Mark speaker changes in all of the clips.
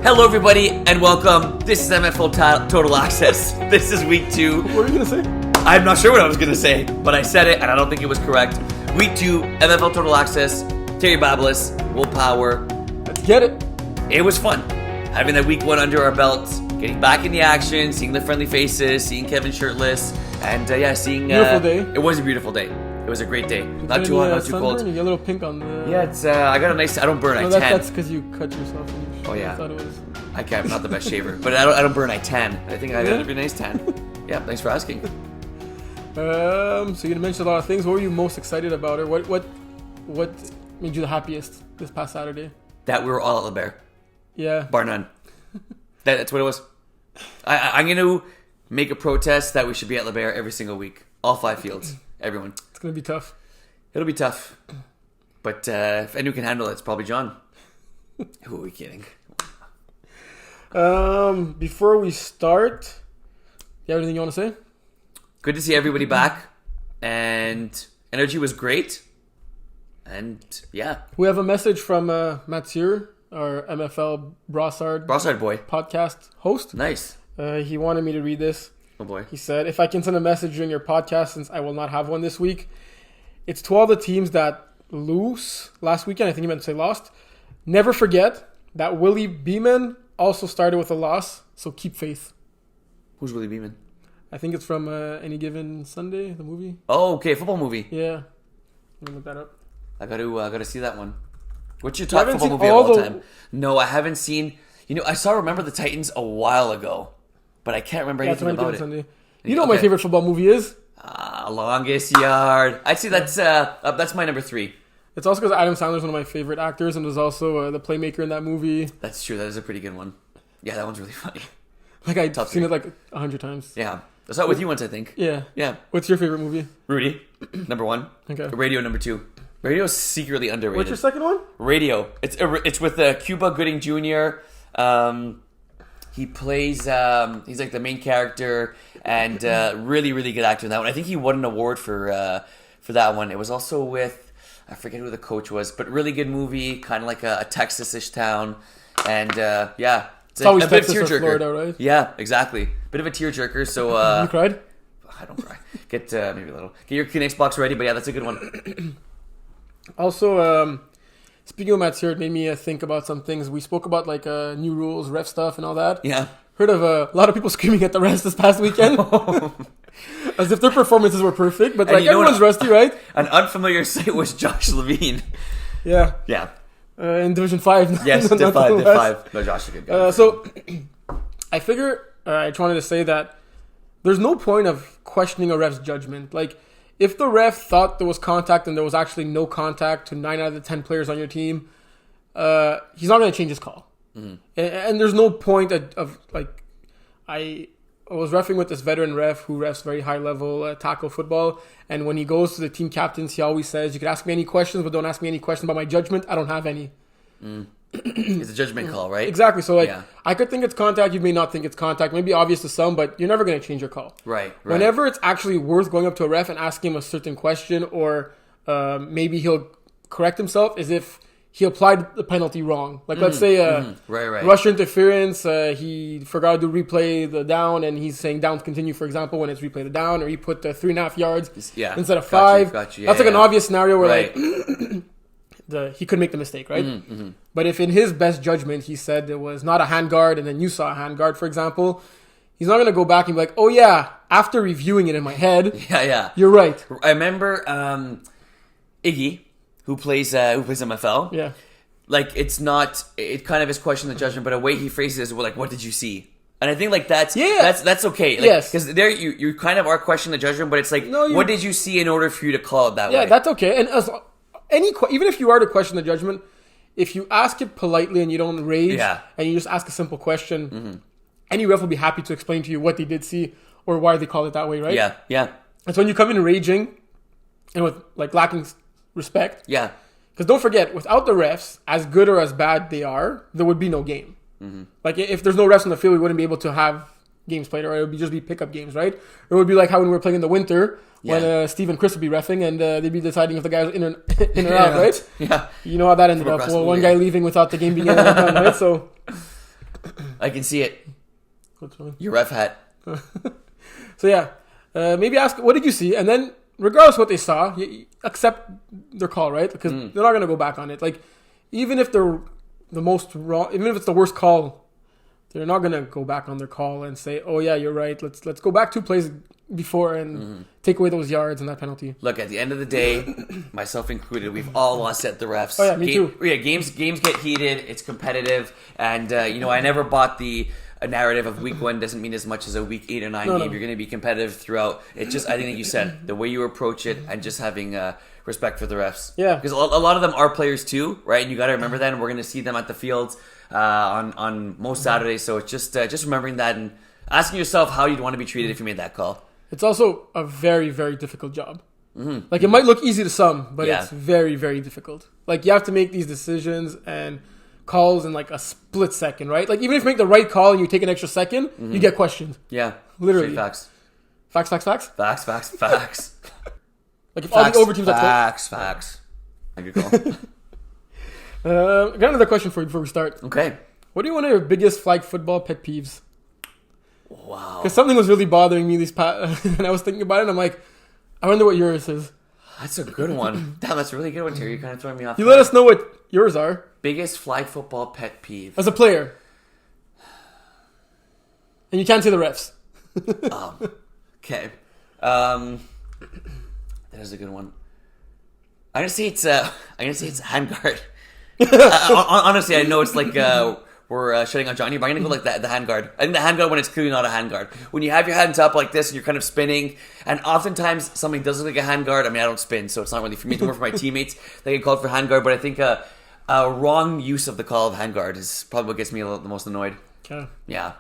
Speaker 1: Hello, everybody, and welcome. This is MFL Total Access. This is week 2.
Speaker 2: What were you going to say?
Speaker 1: I'm not sure what I was going to say, but I said it, and I don't think it was correct. Week 2, MFL Total Access, Terry Babelis, Will Power.
Speaker 2: Let's get it.
Speaker 1: It was fun. Having that week 1 under our belts, getting back in the action, seeing the friendly faces, seeing Kevin shirtless, and seeing...
Speaker 2: Beautiful day.
Speaker 1: It was a beautiful day. It was a great day. Not too hot, not too cold.
Speaker 2: You get a little pink on the...
Speaker 1: Yeah, it's. I got a nice... I don't burn,
Speaker 2: No,
Speaker 1: I tan.
Speaker 2: that's because you cut yourself.
Speaker 1: Oh, yeah.
Speaker 2: I thought it was...
Speaker 1: I can't, I'm not the best shaver, but I don't burn, I tan. I think I got a nice tan. Yeah, thanks for asking.
Speaker 2: So you mentioned a lot of things. What were you most excited about, or what made you the happiest this past Saturday?
Speaker 1: That we were all at La Bear.
Speaker 2: Yeah.
Speaker 1: Bar none. That's what it was. I'm going to make a protest that we should be at La Bear every single week. All 5 fields. Everyone.
Speaker 2: It's going to be tough.
Speaker 1: It'll be tough. But if anyone can handle it, it's probably John. Who are we kidding?
Speaker 2: Before we start, you have anything you want to say?
Speaker 1: Good to see everybody back. And energy was great. And yeah.
Speaker 2: We have a message from Mathieu, our MFL Brossard
Speaker 1: boy
Speaker 2: podcast host.
Speaker 1: Nice.
Speaker 2: He wanted me to read this.
Speaker 1: Oh boy.
Speaker 2: He said, if I can send a message during your podcast, since I will not have one this week, it's to all the teams that lose last weekend. I think he meant to say lost. Never forget that Willie Beeman also started with a loss, so keep faith.
Speaker 1: Who's Willie Beeman?
Speaker 2: I think it's from Any Given Sunday, the movie.
Speaker 1: Oh, okay, football movie.
Speaker 2: Yeah. Let me look that up.
Speaker 1: I gotta see that one. What's your top football movie of all time? No, I haven't seen. I saw Remember the Titans a while ago, but I can't remember anything about it.
Speaker 2: Sunday. You know what my favorite football movie is?
Speaker 1: Longest Yard. I'd say that's my number 3.
Speaker 2: It's also because Adam Sandler's one of my favorite actors, and there's also the playmaker in that movie.
Speaker 1: That's true. That is a pretty good one. Yeah, that one's really funny.
Speaker 2: I've seen it 100 times.
Speaker 1: Yeah. I saw it with you once, I think.
Speaker 2: Yeah.
Speaker 1: Yeah.
Speaker 2: What's your favorite movie?
Speaker 1: Rudy, number 1. Okay. Radio, number 2. Radio is secretly underrated.
Speaker 2: What's your second one?
Speaker 1: Radio. It's with Cuba Gooding Jr. He plays. He's like the main character, and really, really good actor in that one. I think he won an award for that one. It was also with, I forget who the coach was, but really good movie, kind of like a Texas-ish town, and yeah.
Speaker 2: It's always
Speaker 1: a bit
Speaker 2: Texas
Speaker 1: of a
Speaker 2: or
Speaker 1: tearjerker.
Speaker 2: Florida, right?
Speaker 1: Yeah, exactly. Bit of a tearjerker. So
Speaker 2: you cried?
Speaker 1: I don't cry. Get maybe a little. Get your Kleenex box ready. But yeah, that's a good one.
Speaker 2: Also, speaking of Mathieu, it made me think about some things. We spoke about new rules, ref stuff, and all that.
Speaker 1: Yeah.
Speaker 2: Heard of a lot of people screaming at the refs this past weekend, as if their performances were perfect. But everyone's rusty, right?
Speaker 1: An unfamiliar sight was Josh Levine.
Speaker 2: Yeah.
Speaker 1: Yeah.
Speaker 2: In Division 5.
Speaker 1: Yes, Div 5. No, Josh is a good guy.
Speaker 2: So, I figure I just wanted to say that there's no point of questioning a ref's judgment. Like, if the ref thought there was contact and there was actually no contact to 9 out of the 10 players on your team, he's not going to change his call. Mm-hmm. And there's no point of I was reffing with this veteran ref who refs very high level tackle football, and when he goes to the team captains, he always says, "You can ask me any questions, but don't ask me any questions about my judgment. I don't have any."
Speaker 1: It's a judgment call, right?
Speaker 2: Exactly. So I could think it's contact, you may not think it's contact, maybe obvious to some, but you're never going to change your call.
Speaker 1: Right.
Speaker 2: Whenever it's actually worth going up to a ref and asking him a certain question, or maybe he'll correct himself, is if he applied the penalty wrong. Like, let's say rush interference, he forgot to replay the down, and he's saying down to continue, for example, when it's replay the down, or he put 3.5 yards instead of 5.
Speaker 1: Got you.
Speaker 2: That's an obvious scenario where he could make the mistake, right?
Speaker 1: Mm-hmm.
Speaker 2: But if in his best judgment he said there was not a hand guard, and then you saw a hand guard, for example, he's not going to go back and be like, "Oh yeah, after reviewing it in my head, you're right."
Speaker 1: I remember Iggy, who plays MFL.
Speaker 2: Yeah.
Speaker 1: Like, it kind of is questioning the judgment, but a way he phrases it is, well, like, what did you see? And I think that's okay. Like,
Speaker 2: yes.
Speaker 1: Because there you kind of are questioning the judgment, but it's like, what did you see in order for you to call it that way?
Speaker 2: Yeah, that's okay. And even if you are to question the judgment, if you ask it politely and you don't rage, and you just ask a simple question, any ref will be happy to explain to you what they did see or why they call it that way, right?
Speaker 1: Yeah, yeah.
Speaker 2: And so when you come in raging and with lacking respect, because don't forget, without the refs, as good or as bad they are, there would be no game. Mm-hmm. Like, if there's no refs on the field, we wouldn't be able to have games played, or it would just be pickup games, right? Or it would be like how when we were playing in the winter, when Steve and Chris would be reffing, and they'd be deciding if the guy was in or out, right?
Speaker 1: Yeah.
Speaker 2: You know how that ended up. Well, one guy leaving without the game being done, right? So
Speaker 1: I can see it.
Speaker 2: What's wrong?
Speaker 1: Your ref hat.
Speaker 2: So yeah, maybe ask, what did you see? And then regardless of what they saw, you accept their call, right? Because they're not going to go back on it. Like, even if they're the most wrong, even if it's the worst call, they're not going to go back on their call and say, oh yeah, you're right. Let's go back 2 plays before and take away those yards and that penalty.
Speaker 1: Look, at the end of the day, myself included, we've all lost at the refs.
Speaker 2: Oh yeah, me too.
Speaker 1: Yeah, games get heated. It's competitive, and I never bought a narrative of week 1 doesn't mean as much as a week 8 or 9 game.
Speaker 2: No.
Speaker 1: You're going to be competitive throughout. It just, I think that you said, the way you approach it and just having respect for the refs.
Speaker 2: Yeah.
Speaker 1: Because a lot of them are players too, right? And you got to remember that, and we're going to see them at the fields on most Saturdays. So it's just remembering that and asking yourself how you'd want to be treated if you made that call.
Speaker 2: It's also a very, very difficult job. Like, it might look easy to some, but it's very, very difficult. Like, you have to make these decisions and calls in like a split second, right? Like, even if you make the right call and you take an extra second, you get questioned.
Speaker 1: Yeah.
Speaker 2: Literally.
Speaker 1: Straight facts.
Speaker 2: Facts.
Speaker 1: Facts.
Speaker 2: Like, if all the overteams are
Speaker 1: Facts. Good call.
Speaker 2: I got another question for you before we start.
Speaker 1: Okay.
Speaker 2: What do you want to your biggest flag football pet peeves?
Speaker 1: Wow.
Speaker 2: Because something was really bothering me and I was thinking about it, and I'm like, I wonder what yours is.
Speaker 1: That's a good one. Damn, that's a really good one, Terry. You're kind of throwing me off.
Speaker 2: You let us know what yours are.
Speaker 1: Biggest flag football pet peeve.
Speaker 2: As a player. And you can't say the refs.
Speaker 1: Okay. That is a good one. I'm gonna say it's handguard. Honestly, I know it's like we're shutting on Johnny, but I'm gonna go like the handguard. I think the handguard when it's clearly not a handguard. When you have your hands up like this and you're kind of spinning, and oftentimes something does look like a handguard. I mean, I don't spin, so it's not really for me. It's more for my teammates. They get called for handguard, but I think a wrong use of the call of handguard is probably what gets me the most annoyed.
Speaker 2: Okay.
Speaker 1: Yeah.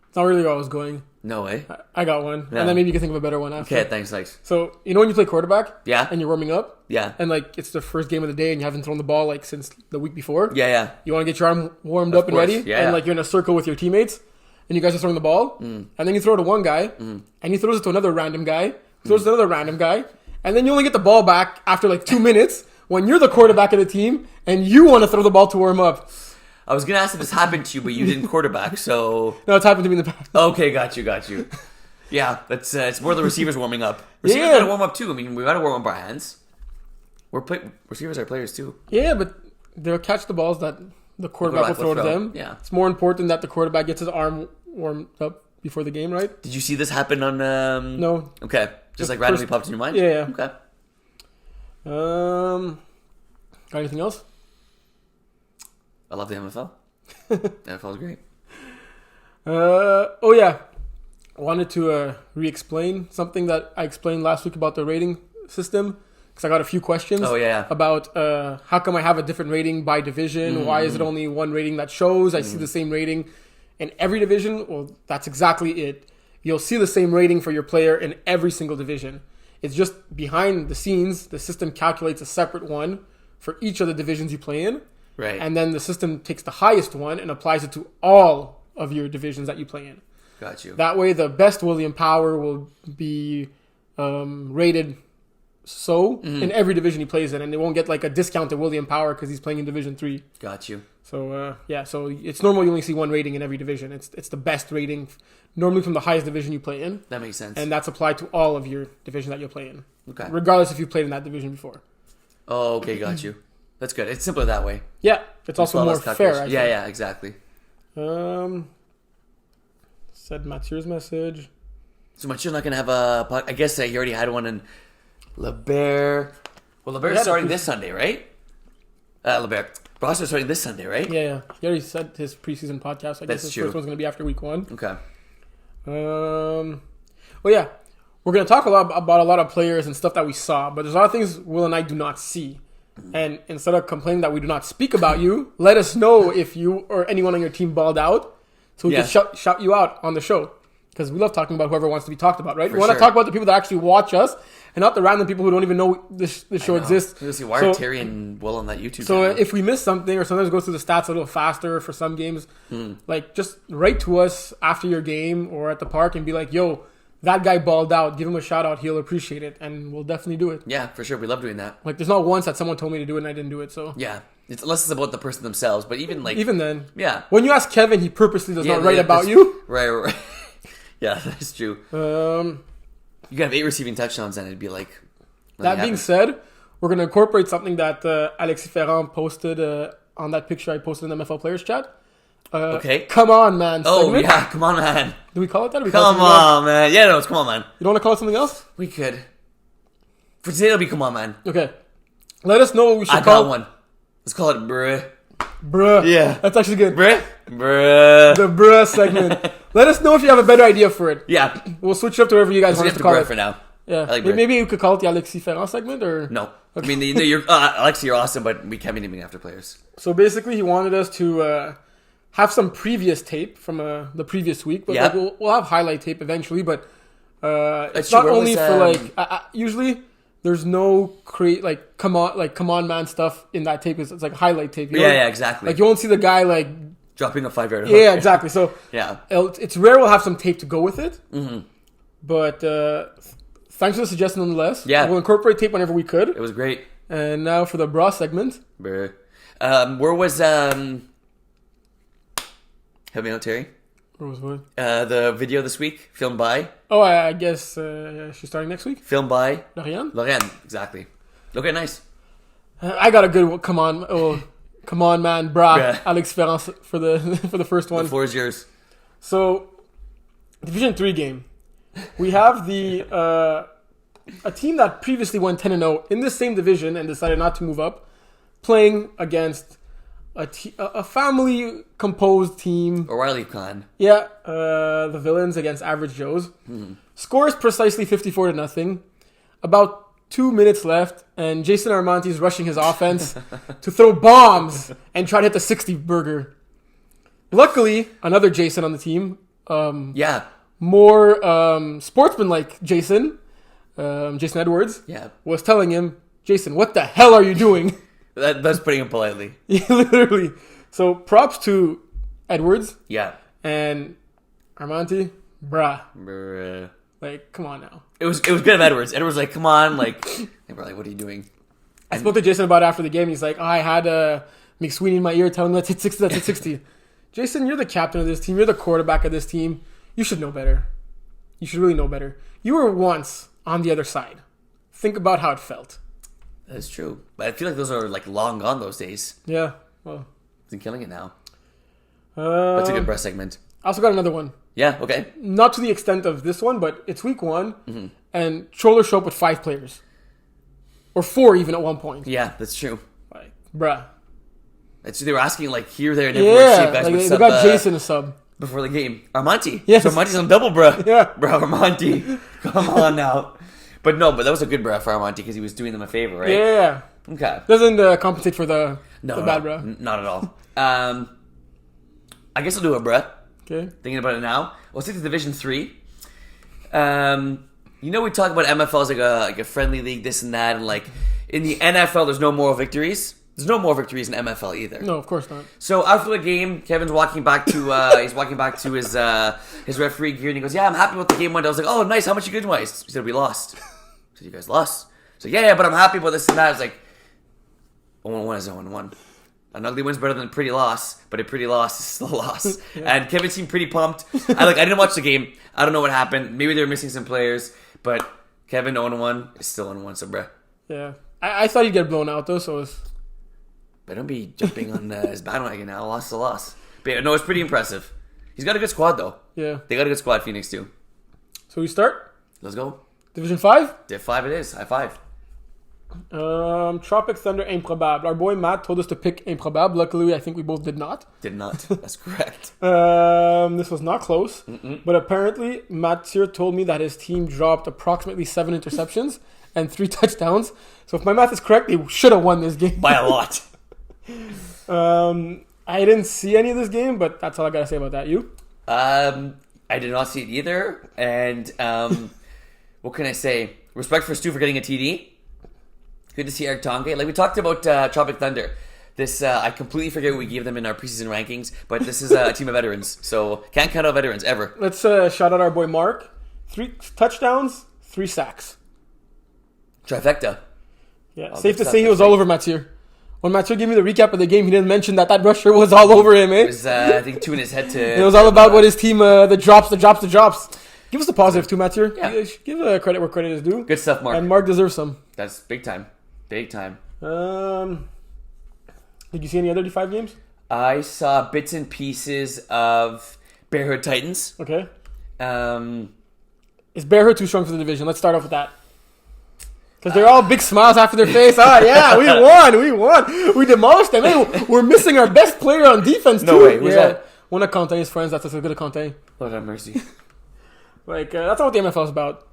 Speaker 2: It's not really where I was going.
Speaker 1: No way.
Speaker 2: I got one.
Speaker 1: Yeah.
Speaker 2: And then maybe you can think of a better one after.
Speaker 1: Okay, thanks.
Speaker 2: So, you know when you play quarterback?
Speaker 1: Yeah.
Speaker 2: And you're warming up?
Speaker 1: Yeah.
Speaker 2: And like, it's the first game of the day and you haven't thrown the ball like since the week before?
Speaker 1: Yeah.
Speaker 2: You want to get your arm warmed up and ready?
Speaker 1: Yeah.
Speaker 2: And like, you're in a circle with your teammates and you guys are throwing the ball. And then you throw it to one guy and he throws it to another random guy, throws it to another random guy. And then you only get the ball back after like 2 minutes when you're the quarterback of the team and you want to throw the ball to warm up.
Speaker 1: I was gonna ask if this happened to you, but you didn't quarterback, so
Speaker 2: No, it's happened to me in the past.
Speaker 1: okay, got you. Yeah, that's it's more the receivers warming up. Receivers
Speaker 2: Yeah.
Speaker 1: gotta warm up too. I mean, we gotta warm up our hands. Receivers are players too.
Speaker 2: Yeah, but they'll catch the balls that the quarterback will throw to them.
Speaker 1: Yeah.
Speaker 2: It's more important that the quarterback gets his arm warmed up before the game, right?
Speaker 1: Did you see this happen on?
Speaker 2: No.
Speaker 1: Okay, just like
Speaker 2: First-
Speaker 1: randomly popped in your mind.
Speaker 2: Yeah.
Speaker 1: Okay.
Speaker 2: Got anything else?
Speaker 1: I love the MFL. MFL is great.
Speaker 2: Oh yeah. I wanted to re-explain something that I explained last week about the rating system because I got a few questions.
Speaker 1: Oh yeah.
Speaker 2: About how come I have a different rating by division? Why is it only one rating that shows? I see the same rating in every division. Well, that's exactly it. You'll see the same rating for your player in every single division. It's just behind the scenes, the system calculates a separate one for each of the divisions you play in.
Speaker 1: Right.
Speaker 2: And then the system takes the highest one and applies it to all of your divisions that you play in.
Speaker 1: Got you.
Speaker 2: That way, the best William Power will be rated in every division he plays in, and they won't get like a discount to William Power because he's playing in Division 3.
Speaker 1: Got you.
Speaker 2: So so it's normal you only see one rating in every division. It's the best rating, normally from the highest division you play in.
Speaker 1: That makes sense.
Speaker 2: And that's applied to all of your division that you play in,
Speaker 1: Okay.
Speaker 2: regardless if you played in that division before.
Speaker 1: Oh, okay, got you. That's good. It's simpler that way.
Speaker 2: Yeah, it's also more fair. I think.
Speaker 1: Yeah, exactly.
Speaker 2: Said Mathieu's message.
Speaker 1: So much you're not gonna have a. I guess he already had one in LeBert. Well, LeBert's starting this Sunday, right? LeBert. Broster's starting this Sunday, right?
Speaker 2: Yeah. He already said his preseason podcast. I guess his first one's gonna be after week 1.
Speaker 1: Okay.
Speaker 2: Well, yeah, we're gonna talk about a lot of players and stuff that we saw, but there's a lot of things Will and I do not see. And instead of complaining that we do not speak about you, let us know if you or anyone on your team balled out, so we can shout you out on the show. Because we love talking about whoever wants to be talked about, right? We want to talk about the people that actually watch us, and not the random people who don't even know this show exists.
Speaker 1: Why are Terry and Will on that YouTube
Speaker 2: So
Speaker 1: channel?
Speaker 2: if we miss something, or sometimes go through the stats a little faster for some games, like just write to us after your game or at the park and be like, yo, that guy balled out. Give him a shout out. He'll appreciate it. And we'll definitely do it.
Speaker 1: Yeah, for sure. We love doing that.
Speaker 2: Like, there's not once that someone told me to do it and I didn't do it. So
Speaker 1: yeah. Unless it's about the person themselves, but even
Speaker 2: then,
Speaker 1: yeah.
Speaker 2: When you ask Kevin, he purposely does not write about you.
Speaker 1: Right. Yeah, that's true. You could have 8 receiving touchdowns, and it'd be like.
Speaker 2: That being said, we're going to incorporate something that Alexis Ferrand posted on that picture I posted in the MFL Players Chat.
Speaker 1: Okay.
Speaker 2: Come on, man.
Speaker 1: Oh, yeah. Come on, man.
Speaker 2: Do we call it that?
Speaker 1: Come on, man. Yeah, no, it's come on, man.
Speaker 2: You don't want to call it something else?
Speaker 1: We could. For today, it'll be come on, man.
Speaker 2: Okay. Let us know what we should
Speaker 1: call it. One. Let's call it bruh.
Speaker 2: Bruh.
Speaker 1: Yeah.
Speaker 2: That's actually good.
Speaker 1: Bruh. Bruh.
Speaker 2: The bruh segment. Let us know if you have a better idea for it.
Speaker 1: Yeah.
Speaker 2: We'll switch it up to whatever you guys want us to call it.
Speaker 1: For now.
Speaker 2: Yeah. Like maybe you could call it the Alexis Ferrand segment, or...
Speaker 1: No. Okay. I mean, you're, Alexis, you're awesome, but we can't be naming after players.
Speaker 2: So basically, he wanted us to have some previous tape from the previous week. But we'll have highlight tape eventually, but it's not only for usually... There's no come on man stuff in that tape. It's like highlight tape. You know?
Speaker 1: Yeah, exactly.
Speaker 2: Like you won't see the guy
Speaker 1: dropping a 5-yard.
Speaker 2: Yeah, exactly. So
Speaker 1: yeah,
Speaker 2: it's rare we'll have some tape to go with it.
Speaker 1: Mm-hmm.
Speaker 2: But thanks for the suggestion nonetheless.
Speaker 1: Yeah,
Speaker 2: we'll incorporate tape whenever we could.
Speaker 1: It was great.
Speaker 2: And now for the bra segment.
Speaker 1: Where was help me out, Terry?
Speaker 2: Where was what?
Speaker 1: The video this week, filmed by...
Speaker 2: Oh, I guess she's starting next week?
Speaker 1: Filmed by...
Speaker 2: Loriane,
Speaker 1: exactly. Okay, nice.
Speaker 2: I got a good one. Come on, man, brah. Alex Ferrand for the first one.
Speaker 1: The floor is yours.
Speaker 2: So, Division 3 game. We have a team that previously went 10-0 in this same division and decided not to move up, playing against... A family-composed team.
Speaker 1: O'Reilly Khan.
Speaker 2: Yeah, the Villains against Average Joes. Mm-hmm. Scores precisely 54-0. About 2 minutes left, and Jason Armanti is rushing his offense to throw bombs and try to hit the 60 burger. Luckily, another Jason on the team. More sportsmanlike Jason Edwards.
Speaker 1: Yeah.
Speaker 2: Was telling him, Jason, what the hell are you doing?
Speaker 1: That's putting it politely.
Speaker 2: Yeah, literally. So props to Edwards.
Speaker 1: Yeah.
Speaker 2: And Armanti, bruh.
Speaker 1: Bruh.
Speaker 2: Like, come on now.
Speaker 1: It was good of Edwards. Edwards was like, come on. Like, they were like, what are you doing?
Speaker 2: I spoke to Jason about it after the game. He's like, I had McSweeney in my ear telling me that's hit 60, that's hit 60. Jason, you're the captain of this team. You're the quarterback of this team. You should know better. You should really know better. You were once on the other side. Think about how it felt.
Speaker 1: That's true. But I feel like those are long gone those days.
Speaker 2: Yeah. Well.
Speaker 1: He's killing it now. That's a good breast segment.
Speaker 2: I also got another one.
Speaker 1: Yeah, okay.
Speaker 2: Not to the extent of this one, but it's week 1, and Troller show up with 5 players. Or 4 even at one point.
Speaker 1: Yeah, that's true.
Speaker 2: Like, bruh.
Speaker 1: They were asking here, there, and everywhere.
Speaker 2: Yeah, they got Jason a sub.
Speaker 1: Before the game. Armanti.
Speaker 2: Yes.
Speaker 1: So Armanti's on double, bruh.
Speaker 2: Yeah.
Speaker 1: Bro, Armanti. Come on now. But that was a good bruh for Armanti because he was doing them a favor, right?
Speaker 2: Yeah.
Speaker 1: Okay.
Speaker 2: Doesn't compensate for the bad bruh.
Speaker 1: Not at all. I guess I'll do a bruh.
Speaker 2: Okay.
Speaker 1: Thinking about it now. We'll stick to Division 3. We talk about MFL as like a friendly league, this and that, and in the NFL, there's no moral victories. There's no more victories in MFL either.
Speaker 2: No, of course not.
Speaker 1: So after the game, Kevin's walking back to his referee gear, and he goes, "Yeah, I'm happy with the game went." I was like, "Oh, nice. How much you good wise?" He said, "We lost." I said, "You guys lost?" So yeah, but I'm happy about this and that. I was like, 0-1 is 0-1. An ugly win's better than a pretty loss, but a pretty loss is still a loss. Yeah. And Kevin seemed pretty pumped. I didn't watch the game. I don't know what happened. Maybe they were missing some players, but Kevin 0-1 is still 0-1. So bruh.
Speaker 2: Yeah, I thought he'd get blown out though. So it was.
Speaker 1: But don't be jumping on his bandwagon now. Loss is a loss. But no, it's pretty impressive. He's got a good squad, though.
Speaker 2: Yeah.
Speaker 1: They got a good squad, Phoenix, too.
Speaker 2: So we start?
Speaker 1: Let's go.
Speaker 2: Division 5?
Speaker 1: Div 5 it is. High five.
Speaker 2: Tropic Thunder Improbable. Our boy Matt told us to pick Improbable. Luckily, I think we both did not.
Speaker 1: Did not. That's correct.
Speaker 2: This was not close. But apparently, Matt here told me that his team dropped approximately 7 interceptions and 3 touchdowns. So if my math is correct, they should have won this game.
Speaker 1: By a lot.
Speaker 2: I didn't see any of this game, but that's all I gotta say about that. You?
Speaker 1: I did not see it either, and what can I say? Respect for Stu for getting a TD. Good to see Eric Tonge. We talked about Tropic Thunder. This I completely forget what we gave them in our preseason rankings, but this is a team of veterans, so can't count out veterans ever.
Speaker 2: Let's shout out our boy Mark. 3 touchdowns, 3 sacks.
Speaker 1: Trifecta.
Speaker 2: Yeah, safe to say he was all over Mathieu. When Mathieu gave me the recap of the game, he didn't mention that rusher was all over him, eh?
Speaker 1: It was, I think, two in his head to...
Speaker 2: It was all about what his team, the drops. Give us the positive too, Mathieu.
Speaker 1: Yeah.
Speaker 2: Give credit where credit is due.
Speaker 1: Good stuff, Mark.
Speaker 2: And Mark deserves some.
Speaker 1: That's big time. Big time.
Speaker 2: Did you see any other D5 games?
Speaker 1: I saw bits and pieces of Bearhood Titans.
Speaker 2: Okay.
Speaker 1: Is
Speaker 2: Is Bearhood too strong for the division? Let's start off with that. Because they're all big smiles after their face. Yeah, we won. We demolished them. Hey, we're missing our best player on defense, too.
Speaker 1: No way. Who's that?
Speaker 2: One of Conte's friends. That's as good as Conte.
Speaker 1: Lord have mercy.
Speaker 2: That's not what the MFL is about.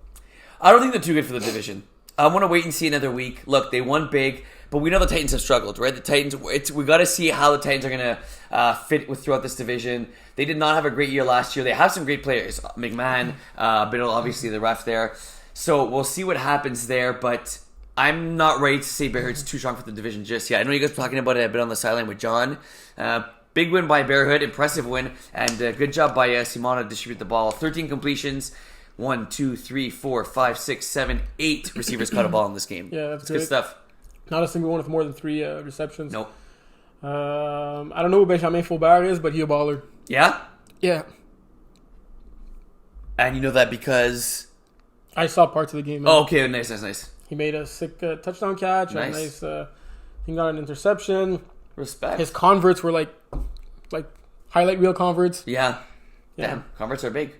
Speaker 1: I don't think they're too good for the division. I want to wait and see another week. Look, they won big, but we know the Titans have struggled, right? The Titans, we got to see how the Titans are going to fit throughout this division. They did not have a great year last year. They have some great players. McMahon, Biddle, obviously the ref there. So we'll see what happens there, but I'm not ready to say Bearhood's too strong for the division just yet. I know you guys were talking about it a bit on the sideline with John. Big win by Bearhood, impressive win, and good job by Simona to distribute the ball. 13 completions, 1, 2, 3, 4, 5, 6, 7, 8 receivers caught a ball in this game.
Speaker 2: Yeah, that's
Speaker 1: good stuff.
Speaker 2: Not a single one with more than 3 receptions.
Speaker 1: Nope.
Speaker 2: I don't know who Benjamin Faubert is, but he a baller.
Speaker 1: Yeah?
Speaker 2: Yeah.
Speaker 1: And you know that because...
Speaker 2: I saw parts of the game.
Speaker 1: Oh, okay, nice.
Speaker 2: He made a sick touchdown catch.
Speaker 1: Nice.
Speaker 2: He got an interception.
Speaker 1: Respect.
Speaker 2: His converts were like highlight reel converts.
Speaker 1: Yeah. Damn, converts are big.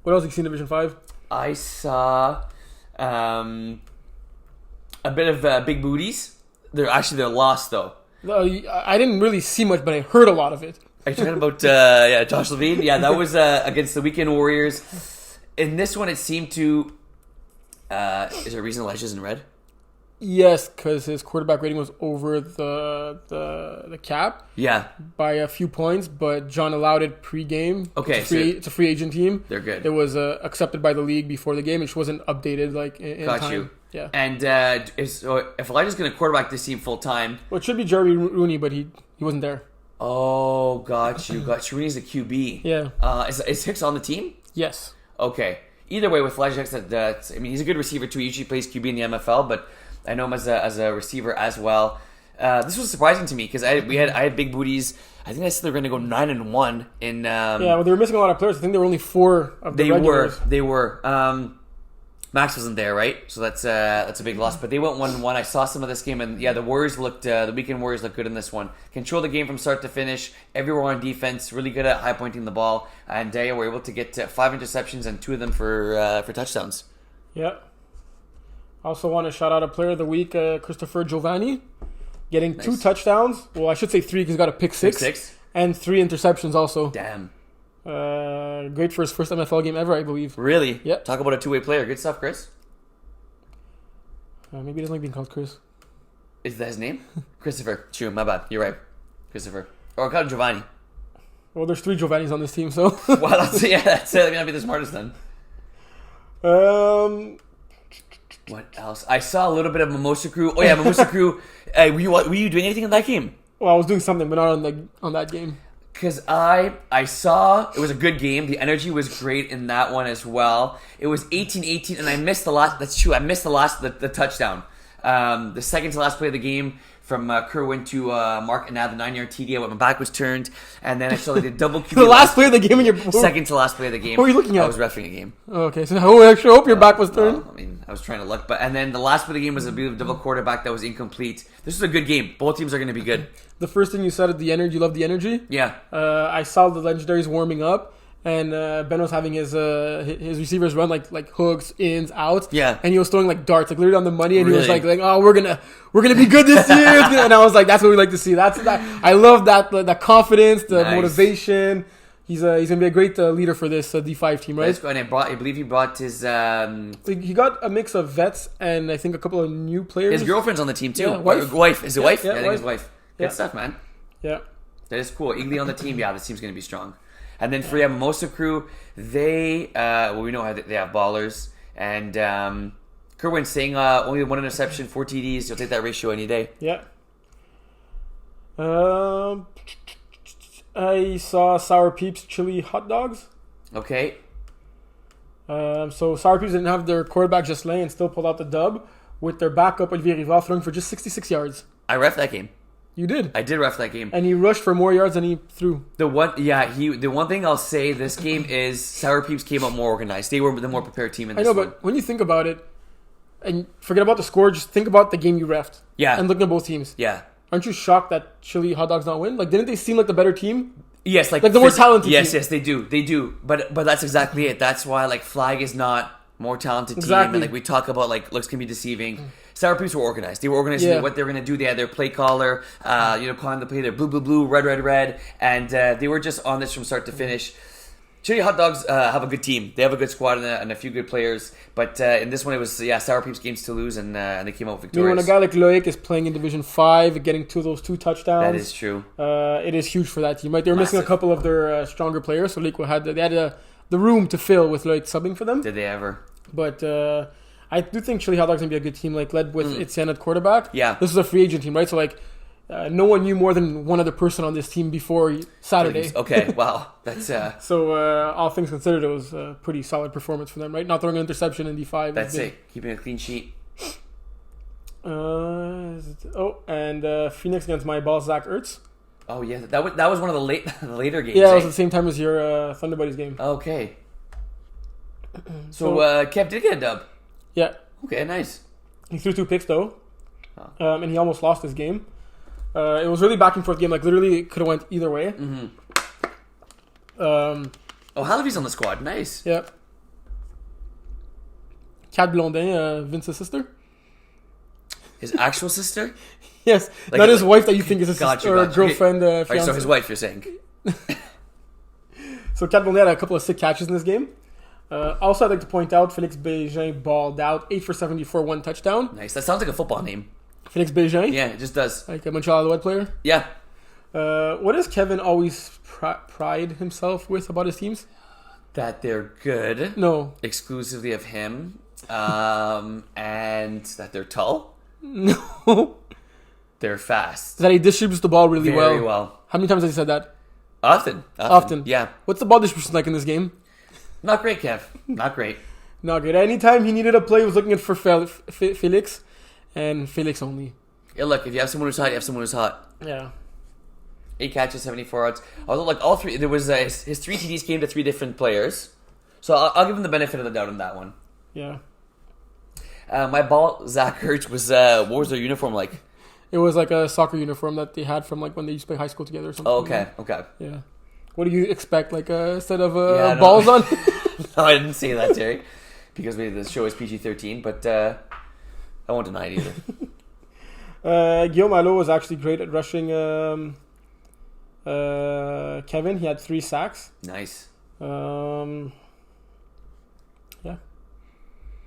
Speaker 2: What else did you see in Division 5?
Speaker 1: I saw a bit of big booties. They're lost, though.
Speaker 2: I didn't really see much, but I heard a lot of it.
Speaker 1: Are you talking about Josh Levine? Yeah, that was against the Weekend Warriors. In this one, it seemed to... is there a reason Elijah's in red?
Speaker 2: Yes, because his quarterback rating was over the cap.
Speaker 1: Yeah.
Speaker 2: By a few points, but John allowed it pre-game.
Speaker 1: Okay.
Speaker 2: It's a free agent team.
Speaker 1: They're good.
Speaker 2: It was accepted by the league before the game, which wasn't updated in
Speaker 1: Got
Speaker 2: time.
Speaker 1: you.
Speaker 2: Yeah.
Speaker 1: And if Elijah's going to quarterback this team full-time...
Speaker 2: Well, it should be Jerry Rooney, but he wasn't there.
Speaker 1: Oh, got you. Rooney's the QB.
Speaker 2: Yeah.
Speaker 1: Is Hicks on the team?
Speaker 2: Yes.
Speaker 1: Okay. Either way, with Elijah Hicks, he's a good receiver too. He usually plays QB in the MFL, but I know him as a receiver as well. This was surprising to me because I had big booties. I think I said they were going to go 9-1 in.
Speaker 2: Well, they were missing a lot of players. I think there were only 4 of the regulars.
Speaker 1: They were. Max wasn't there, right? So that's a big loss. But they went 1-1. I saw some of this game, and yeah, the Warriors the Weekend Warriors looked good in this one. Control the game from start to finish. Everywhere on defense, really good at high pointing the ball, and they were able to get 5 interceptions and 2 of them for touchdowns.
Speaker 2: Yeah. I also want to shout out a player of the week, Christopher Giovanni, getting 2 touchdowns. Well, I should say 3 because he got a pick six. And 3 interceptions also.
Speaker 1: Damn.
Speaker 2: Great for his first MFL game ever, I believe.
Speaker 1: Really?
Speaker 2: Yep.
Speaker 1: Talk about a two-way player. Good stuff, Chris.
Speaker 2: Maybe he doesn't like being called Chris.
Speaker 1: Is that his name? Christopher. True, my bad. You're right. Christopher. Or call him Giovanni.
Speaker 2: Well, there's 3 Giovannis on this team, so...
Speaker 1: Well, that's going to be the smartest then. What else? I saw a little bit of Mimosa Crew. Oh, yeah, Mimosa Crew. Were you doing anything in that game?
Speaker 2: Well, I was doing something, but not on that game.
Speaker 1: Because I saw it was a good game. The energy was great in that one as well. It was 18-18, and I missed the last. That's true. I missed the touchdown. The second to last play of the game from Kerwin to Mark, and now the 9-yard TD. My back was turned, and then I saw they did double QB.
Speaker 2: The last play of the game, and
Speaker 1: second to last play of the game.
Speaker 2: What were you looking at?
Speaker 1: I was reffing a game.
Speaker 2: Okay, so I actually hope your back was turned.
Speaker 1: I was trying to look, and then the last play of the game was a double quarterback that was incomplete. This was a good game. Both teams are going to be good.
Speaker 2: The first thing you said is the energy. You love the energy.
Speaker 1: Yeah.
Speaker 2: I saw the legendaries warming up, and Ben was having his receivers run like hooks, ins, outs.
Speaker 1: Yeah.
Speaker 2: And he was throwing like darts, like literally on the money, and he was like, oh, we're gonna be good this year. And I was like, that's what we like to see. I love that confidence, the motivation. He's gonna be a great leader for this D5 team, right?
Speaker 1: And I believe he brought his.
Speaker 2: He got a mix of vets and I think a couple of new players.
Speaker 1: His girlfriend's on the team too.
Speaker 2: Yeah, wife.
Speaker 1: Is it wife?
Speaker 2: Yeah,
Speaker 1: I think it's wife. Good stuff, man.
Speaker 2: Yeah.
Speaker 1: That is cool. Igly on the team. Yeah, this team's going to be strong. And then for Mimosa Crew, they, we know how they have ballers. And Kerwin saying only 1 interception, 4 TDs. You'll take that ratio any day.
Speaker 2: Yeah. I saw Sour Peeps chili hot dogs.
Speaker 1: Okay.
Speaker 2: So Sour Peeps didn't have their quarterback just laying and still pulled out the dub with their backup Olivier Rivard throwing for just 66 yards.
Speaker 1: I ref that game.
Speaker 2: You did.
Speaker 1: I did ref that game.
Speaker 2: And he rushed for more yards than he threw.
Speaker 1: The one thing I'll say this game is Sour Peeps came out more organized. They were the more prepared team in this
Speaker 2: I know,
Speaker 1: one.
Speaker 2: but when you think about it, and forget about the score, just think about the game you refed.
Speaker 1: Yeah.
Speaker 2: And look at both teams.
Speaker 1: Yeah.
Speaker 2: Aren't you shocked that Chili Hot Dogs not win? Like, didn't they seem like the better team?
Speaker 1: Yes, like
Speaker 2: the more talented
Speaker 1: Yes,
Speaker 2: team.
Speaker 1: yes, they do. But that's exactly it. That's why like Flag is not more talented team,
Speaker 2: Exactly.
Speaker 1: and like we talk about like looks can be deceiving. Sour Peeps were organized. They were organized in what they were going to do. They had their play caller, calling the play. Their blue, blue, blue, red, red, red, and they were just on this from start to finish. Chili Hot Dogs have a good team. They have a good squad and a few good players. But in this one, it was Sour Peeps games to lose, and they came out victorious.
Speaker 2: When a guy like Loic is playing in Division 5, getting those 2 touchdowns,
Speaker 1: That is true.
Speaker 2: It is huge for that team. Right, they were missing a
Speaker 1: Massive.
Speaker 2: couple of their stronger players, so Lico had the room to fill with Loic subbing for them.
Speaker 1: Did they ever?
Speaker 2: But I do think Chili Hot Dogs gonna be a good team, like led with Etienne at quarterback.
Speaker 1: Yeah.
Speaker 2: This is a free agent team, right? So like, no one knew more than one other person on this team before Saturday.
Speaker 1: Okay, wow, that's
Speaker 2: So all things considered, it was a pretty solid performance for them, right? Not throwing an interception in D5.
Speaker 1: that's it. Keeping a clean sheet.
Speaker 2: And Phoenix against my boss Zach Ertz.
Speaker 1: Oh yeah, that was one of the later games.
Speaker 2: Yeah, it was at the same time as your Thunder Buddies game.
Speaker 1: Okay. So Kev did get a dub.
Speaker 2: Yeah,
Speaker 1: Okay, nice.
Speaker 2: he threw 2 picks though, and he almost lost his game. It was really back and forth game. Like literally, it could have went either way.
Speaker 1: Oh, Halavy's on the squad. Nice.
Speaker 2: Yeah. Kat Blondin, Vince's sister.
Speaker 1: His actual sister?
Speaker 2: Yes,
Speaker 1: Like-
Speaker 2: not his wife that you think is his
Speaker 1: Gotcha,
Speaker 2: sister or
Speaker 1: gotcha.
Speaker 2: girlfriend.
Speaker 1: Alright, so
Speaker 2: Fiance.
Speaker 1: his wife, you're saying?
Speaker 2: So Kat Blondin had a couple of sick catches in this game. Also, I'd like to point out Félix Bégin balled out 8 for 74, 1 touchdown.
Speaker 1: Nice. That sounds like a football name.
Speaker 2: Félix Bégin,
Speaker 1: Yeah, it just does.
Speaker 2: like a Montreal Alouette player.
Speaker 1: Yeah.
Speaker 2: What does Kevin always pride himself with about his teams?
Speaker 1: That they're good.
Speaker 2: No,
Speaker 1: Exclusively of him. And that they're tall.
Speaker 2: no.
Speaker 1: They're fast.
Speaker 2: That he distributes the ball really
Speaker 1: Very well.
Speaker 2: How many times has he said that?
Speaker 1: Often. Yeah.
Speaker 2: What's the ball distribution like in this game?
Speaker 1: Not great, Kev. Not great.
Speaker 2: Not good. Anytime he needed a play, he was looking for Felix, and Felix only.
Speaker 1: Yeah, look, if you have someone who's hot, you have someone who's hot.
Speaker 2: Yeah.
Speaker 1: 8 catches, 74 yards. Although, like, all three, there was his 3 TDs came to 3 different players. So I'll give him the benefit of the doubt on that one.
Speaker 2: Yeah.
Speaker 1: My ball, Zach Ertz, was, what was their uniform like?
Speaker 2: It was like a soccer uniform that they had from like when they used to play high school together or something.
Speaker 1: Oh, okay.
Speaker 2: Yeah. What do you expect? Like a set of
Speaker 1: Yeah, no.
Speaker 2: balls on?
Speaker 1: No, I didn't say that, Terry. Because the show is PG-13, but I won't deny it either.
Speaker 2: Guillaume Allo was actually great at rushing Kevin. He had 3 sacks.
Speaker 1: Nice.
Speaker 2: Yeah.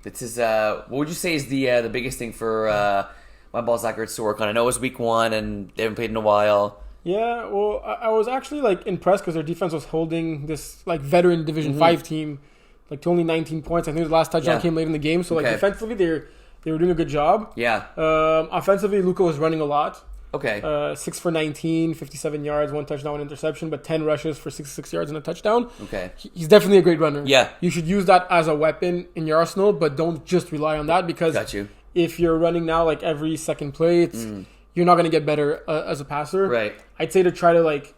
Speaker 1: This is, what would you say is the biggest thing for my ball, Zach Ertz, to work on? I know it was week 1 and they haven't played in a while.
Speaker 2: Yeah, well, I was actually like impressed because their defense was holding this like veteran Division 5 team like to only 19 points. I think the last touchdown came late in the game. So like defensively, they were doing a good job.
Speaker 1: Yeah.
Speaker 2: Offensively, Luca was running a lot.
Speaker 1: Okay.
Speaker 2: 6 for 19, 57 yards, 1 touchdown, 1 interception, but 10 rushes for 66 yards and a touchdown.
Speaker 1: Okay.
Speaker 2: He's definitely a great runner.
Speaker 1: Yeah.
Speaker 2: You should use that as a weapon in your arsenal, but don't just rely on that because
Speaker 1: Got you.
Speaker 2: if you're running now like every second play, you're not going to get better as a passer.
Speaker 1: Right.
Speaker 2: I'd say to try to like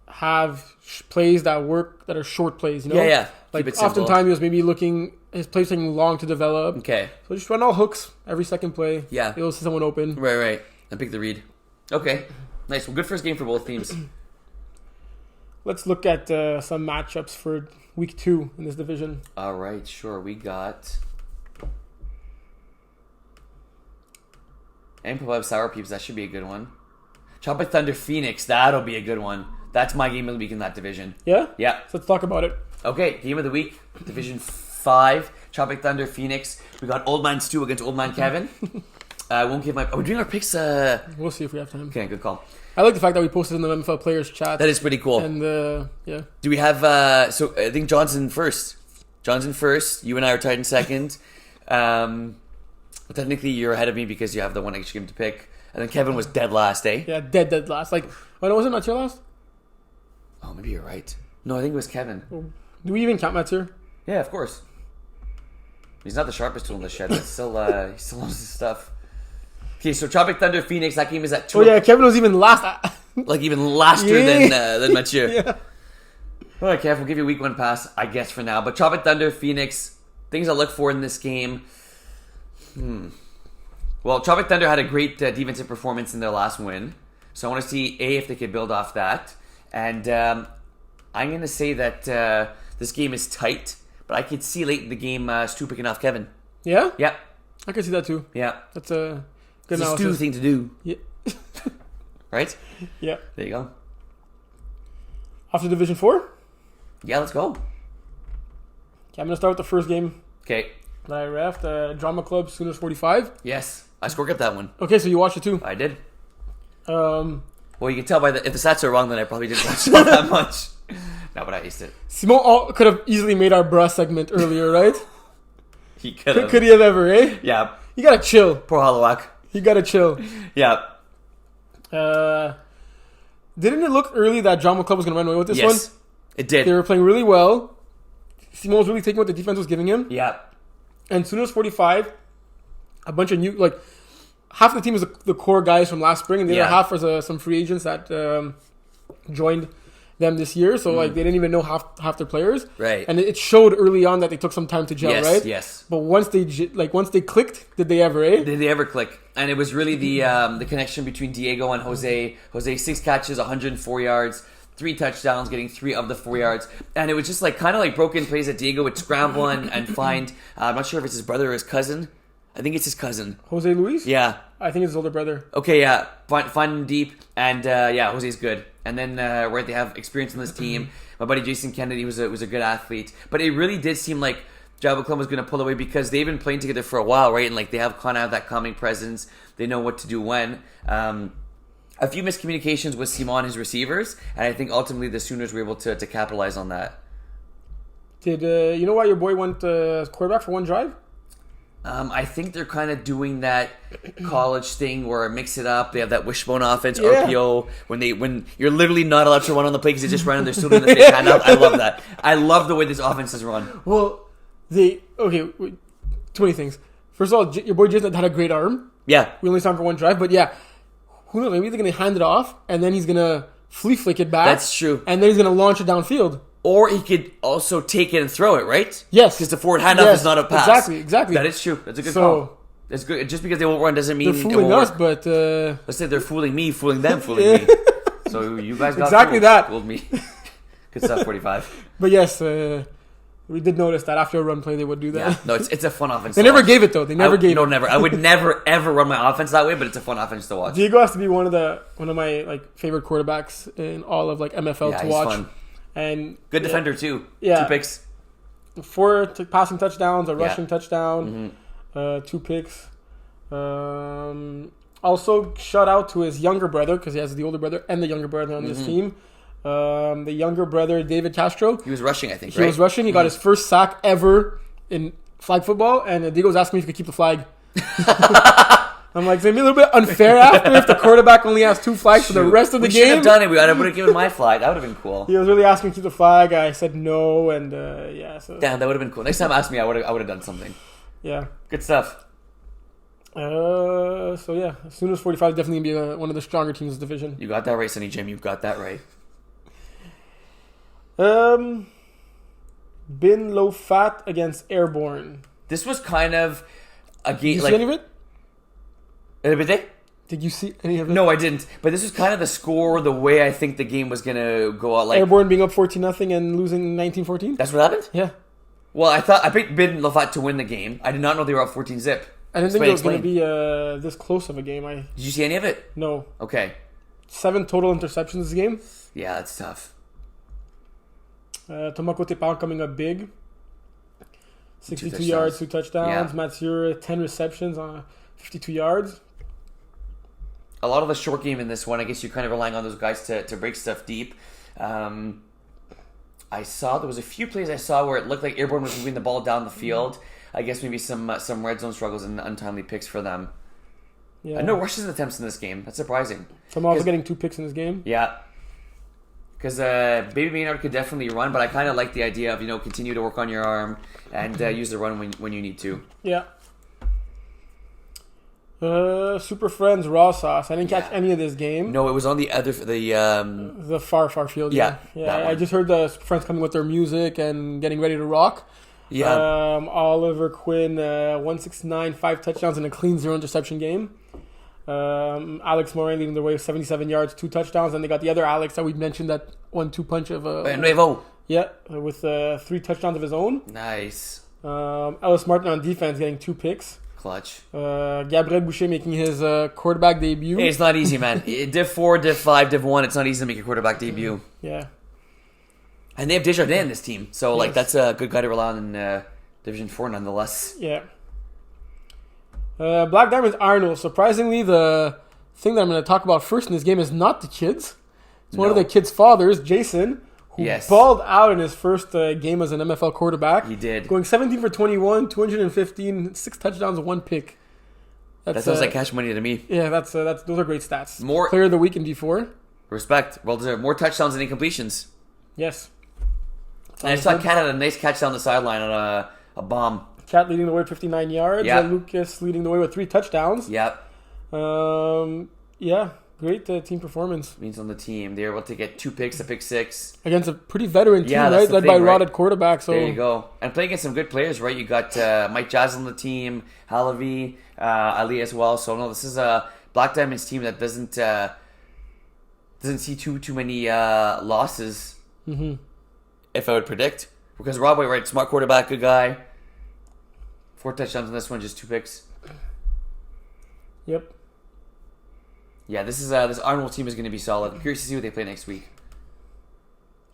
Speaker 2: have plays that work that are short plays, you know?
Speaker 1: Yeah.
Speaker 2: Like
Speaker 1: Keep it simple.
Speaker 2: oftentimes he was maybe his plays taking long to develop.
Speaker 1: Okay.
Speaker 2: So just run all hooks every second play.
Speaker 1: Yeah.
Speaker 2: You'll see someone open.
Speaker 1: Right. And pick the read. Okay. Nice. Well, good first game for both teams.
Speaker 2: Let's look at some matchups for week 2 in this division.
Speaker 1: All right. Sure. We got MFL Sour Peeps. That should be a good one. Tropic Thunder Phoenix. That'll be a good one. That's my game of the week in that division.
Speaker 2: Yeah?
Speaker 1: Yeah.
Speaker 2: So let's talk about it.
Speaker 1: Okay. Game of the week. Division 5. Tropic Thunder Phoenix. We got Old Man Stu against Old Man Kevin. I won't give my... Are we doing our picks?
Speaker 2: We'll see if we have time.
Speaker 1: Okay. Good call.
Speaker 2: I like the fact that we posted in the MFL players chat.
Speaker 1: That is pretty cool.
Speaker 2: And yeah.
Speaker 1: Do we have... so I think Johnson first. You and I are tied in second. Technically, you're ahead of me because you have the one extra game to pick. And then Kevin was dead last, eh?
Speaker 2: Yeah, dead last. Like, when was it Mathieu last?
Speaker 1: Oh, maybe you're right. No, I think it was Kevin.
Speaker 2: Do we even count Mathieu?
Speaker 1: Yeah, of course. He's not the sharpest tool in the shed, but still, he still knows his stuff. Okay, so Tropic Thunder Phoenix. That game is at 2.
Speaker 2: Oh yeah, Kevin was even last.
Speaker 1: Like even laster than Mathieu.
Speaker 2: Yeah.
Speaker 1: All right, Kev, we'll give you a week 1 pass, I guess, for now. But Tropic Thunder Phoenix, things I look for in this game. Well, Tropic Thunder had a great defensive performance in their last win. So I want to see, A, if they could build off that. And I'm going to say that this game is tight, but I could see late in the game Stu picking off Kevin.
Speaker 2: Yeah?
Speaker 1: Yeah.
Speaker 2: I can see that too.
Speaker 1: Yeah.
Speaker 2: That's a good
Speaker 1: It's a
Speaker 2: analysis.
Speaker 1: Stu thing to do.
Speaker 2: Yeah.
Speaker 1: Right?
Speaker 2: Yeah.
Speaker 1: There you go.
Speaker 2: Off to Division 4?
Speaker 1: Yeah, let's go.
Speaker 2: Okay, I'm going to start with the first game
Speaker 1: Okay.
Speaker 2: that I refed. Drama Club, Sooners 45.
Speaker 1: Yes. I score kept that one.
Speaker 2: Okay, so you watched it too.
Speaker 1: I did.
Speaker 2: Um,
Speaker 1: Well, you can tell by if the stats are wrong, then I probably didn't watch it that much. No, but I aced it.
Speaker 2: Simon could have easily made our bra segment earlier, right?
Speaker 1: He could have.
Speaker 2: Could he have ever, eh?
Speaker 1: Yeah.
Speaker 2: You gotta chill.
Speaker 1: Poor Hollowak.
Speaker 2: You gotta chill.
Speaker 1: Yeah.
Speaker 2: Didn't it look early that Drama Club was gonna run away with this one?
Speaker 1: Yes. It did.
Speaker 2: They were playing really well. Simon was really taking what the defense was giving him.
Speaker 1: Yeah.
Speaker 2: And Sooners 45, a bunch of new, like, half the team is the core guys from last spring, and the other half was some free agents that joined them this year. So, like, they didn't even know half their players.
Speaker 1: Right.
Speaker 2: And it showed early on that they took some time to gel,
Speaker 1: Yes,
Speaker 2: right?
Speaker 1: yes.
Speaker 2: But once they clicked, did they ever, eh?
Speaker 1: Did they ever click? And it was really the connection between Diego and Jose. Jose, 6 catches, 104 yards, 3 touchdowns, getting 3 of the 4 yards. And it was just like kind of like broken plays that Diego would scramble and find. I'm not sure if it's his brother or his cousin. I think it's his cousin.
Speaker 2: Jose Luis?
Speaker 1: Yeah.
Speaker 2: I think it's his older brother.
Speaker 1: Okay, yeah. Find him deep. And yeah, Jose's good. And then right, they have experience on this team. My buddy Jason Kennedy was a good athlete. But it really did seem like Java Club was going to pull away because they've been playing together for a while, right? And like they have kind of that calming presence. They know what to do when. A few miscommunications with Simon, his receivers, and I think ultimately the Sooners were able to capitalize on that.
Speaker 2: Did you know why your boy went quarterback for one drive?
Speaker 1: I think they're kind of doing that college thing where mix it up. They have that wishbone offense,
Speaker 2: Yeah.
Speaker 1: RPO, when you're literally not allowed to run on the play because they just run and they're still doing the fake handout. I love that. I love the way this offense is run.
Speaker 2: Well, wait, too many things. First of all, your boy Jason had a great arm.
Speaker 1: Yeah.
Speaker 2: We only saw him for one drive, but yeah, who knows? Maybe they're gonna hand it off and then he's gonna flea flick it back.
Speaker 1: That's true.
Speaker 2: And then he's gonna launch it downfield.
Speaker 1: Or he could also take it and throw it, right?
Speaker 2: Yes.
Speaker 1: Because the forward handoff is not a pass.
Speaker 2: Exactly.
Speaker 1: That is true. That's a good call. That's good. Just because they won't run doesn't mean
Speaker 2: They're
Speaker 1: it
Speaker 2: fooling
Speaker 1: won't
Speaker 2: us,
Speaker 1: work.
Speaker 2: but
Speaker 1: Let's say they're fooling me, fooling them, fooling me. So you guys got
Speaker 2: Exactly
Speaker 1: fooled.
Speaker 2: that.
Speaker 1: Fooled me. Good stuff, 45.
Speaker 2: But yes, we did notice that after a run play they would do that.
Speaker 1: Yeah, no, it's a fun offense.
Speaker 2: They
Speaker 1: to
Speaker 2: never
Speaker 1: watch.
Speaker 2: gave it though. They never gave it.
Speaker 1: No, never. I would never ever run my offense that way, but it's a fun offense to watch.
Speaker 2: Diego has to be one of my like favorite quarterbacks in all of like MFL
Speaker 1: Yeah,
Speaker 2: to
Speaker 1: he's
Speaker 2: watch.
Speaker 1: fun.
Speaker 2: And
Speaker 1: Good defender too.
Speaker 2: Yeah.
Speaker 1: 2 picks.
Speaker 2: 4 passing touchdowns, a
Speaker 1: Yeah.
Speaker 2: rushing touchdown, 2 picks. Also, shout out to his younger brother because he has the older brother and the younger brother on this team. The younger brother, David Castro.
Speaker 1: He was rushing, I think.
Speaker 2: He was rushing. He got his first sack ever in flag football, and Diego was asking me if he could keep the flag. I'm like, it's going to be a little bit unfair after if the quarterback only has 2 flags for the rest of the
Speaker 1: we
Speaker 2: game.
Speaker 1: should have done it. I would have given my flag. That would have been cool.
Speaker 2: He was really asking me to keep the flag. I said no, and yeah. So
Speaker 1: Damn, that would have been cool. Next time ask me, I would have done something.
Speaker 2: yeah.
Speaker 1: Good stuff.
Speaker 2: So yeah, as soon as 45 definitely gonna be one of the stronger teams in the division.
Speaker 1: You got that right, Sonny Jim. You got that right.
Speaker 2: Bin Low Fat against Airborne.
Speaker 1: This was kind of a
Speaker 2: Did
Speaker 1: game.
Speaker 2: you see any of it? Did you see any of it?
Speaker 1: No, I didn't. But this was kind of the score, the way I think the game was gonna go out. Like
Speaker 2: Airborne being up 14-0 and losing 19-14.
Speaker 1: that's what happened.
Speaker 2: Yeah,
Speaker 1: Well, I picked Bin Lafat to win the game. I did not know they were up 14-0.
Speaker 2: I didn't think it was going to be this close of a game.
Speaker 1: Did you see any of it?
Speaker 2: No.
Speaker 1: Okay.
Speaker 2: 7 total interceptions this game.
Speaker 1: Yeah, that's tough.
Speaker 2: Tomako Tepan coming up big. 62
Speaker 1: touchdowns.
Speaker 2: yards, 2 touchdowns.
Speaker 1: Yeah.
Speaker 2: Mathieu, 10 receptions on 52 yards.
Speaker 1: A lot of the short game in this one, I guess you're kind of relying on those guys to break stuff deep. I saw there was a few plays I saw where it looked like Airborne was moving the ball down the field. I guess maybe some red zone struggles and untimely picks for them.
Speaker 2: Yeah.
Speaker 1: No rushes attempts in this game. That's surprising.
Speaker 2: Tomako getting 2 picks in this game.
Speaker 1: Yeah. Because Baby Maynard could definitely run, but I kind of like the idea of, continue to work on your arm and use the run when you need to.
Speaker 2: Yeah. Super Friends Raw Sauce. I didn't catch any of this game.
Speaker 1: No, it was on the other
Speaker 2: The far field.
Speaker 1: Yeah,
Speaker 2: I just heard the Super Friends coming with their music and getting ready to rock.
Speaker 1: Yeah.
Speaker 2: Oliver Quinn, 169, 5 touchdowns, and a clean 0 interception game. Alex Moran leading the way with 77 yards, 2 touchdowns, and they got the other Alex that we mentioned that 1-2 punch of
Speaker 1: Nuevo.
Speaker 2: Yeah, with 3 touchdowns of his own.
Speaker 1: Nice.
Speaker 2: Ellis Martin on defense getting 2 picks.
Speaker 1: Clutch.
Speaker 2: Gabriel Boucher making his quarterback debut.
Speaker 1: Hey, it's not easy, man. Div 4, Div 5, Div 1, it's not easy to make a quarterback debut.
Speaker 2: Yeah.
Speaker 1: And they have Desjardins in this team. So, that's a good guy to rely on in Division 4 nonetheless.
Speaker 2: Yeah. Black Diamonds Arnold. Surprisingly, the thing that I'm going to talk about first in this game is not the kids. It's one of the kids' fathers, Jason, who balled out in his first game as an MFL quarterback.
Speaker 1: He did.
Speaker 2: Going 17 for 21, 215, 6 touchdowns, 1 pick.
Speaker 1: That sounds like cash money to me.
Speaker 2: Yeah, those are great stats.
Speaker 1: More
Speaker 2: Player of the week in D4.
Speaker 1: Respect. Well deserved. More touchdowns than incompletions.
Speaker 2: Yes.
Speaker 1: And I saw Cat had a nice catch down the sideline on a bomb.
Speaker 2: Cat leading the way with 59 yards.
Speaker 1: Yeah.
Speaker 2: Lucas leading the way with 3 touchdowns.
Speaker 1: Yep.
Speaker 2: Yeah, great team performance.
Speaker 1: Means on the team. They were able to get 2 picks, a pick 6.
Speaker 2: Against a pretty veteran team,
Speaker 1: Yeah,
Speaker 2: right? Led by Rod quarterback. So
Speaker 1: there you go. And playing against some good players, right? You got Mike Jazz on the team, Halavi, Ali as well. So no, this is a Black Diamonds team that doesn't see too many losses.
Speaker 2: Mm-hmm.
Speaker 1: If I would predict, because Rob White, right, smart quarterback, good guy. 4 touchdowns in this one, just 2 picks.
Speaker 2: Yep.
Speaker 1: Yeah, this Arnold team is going to be solid. I'm curious to see what they play next week.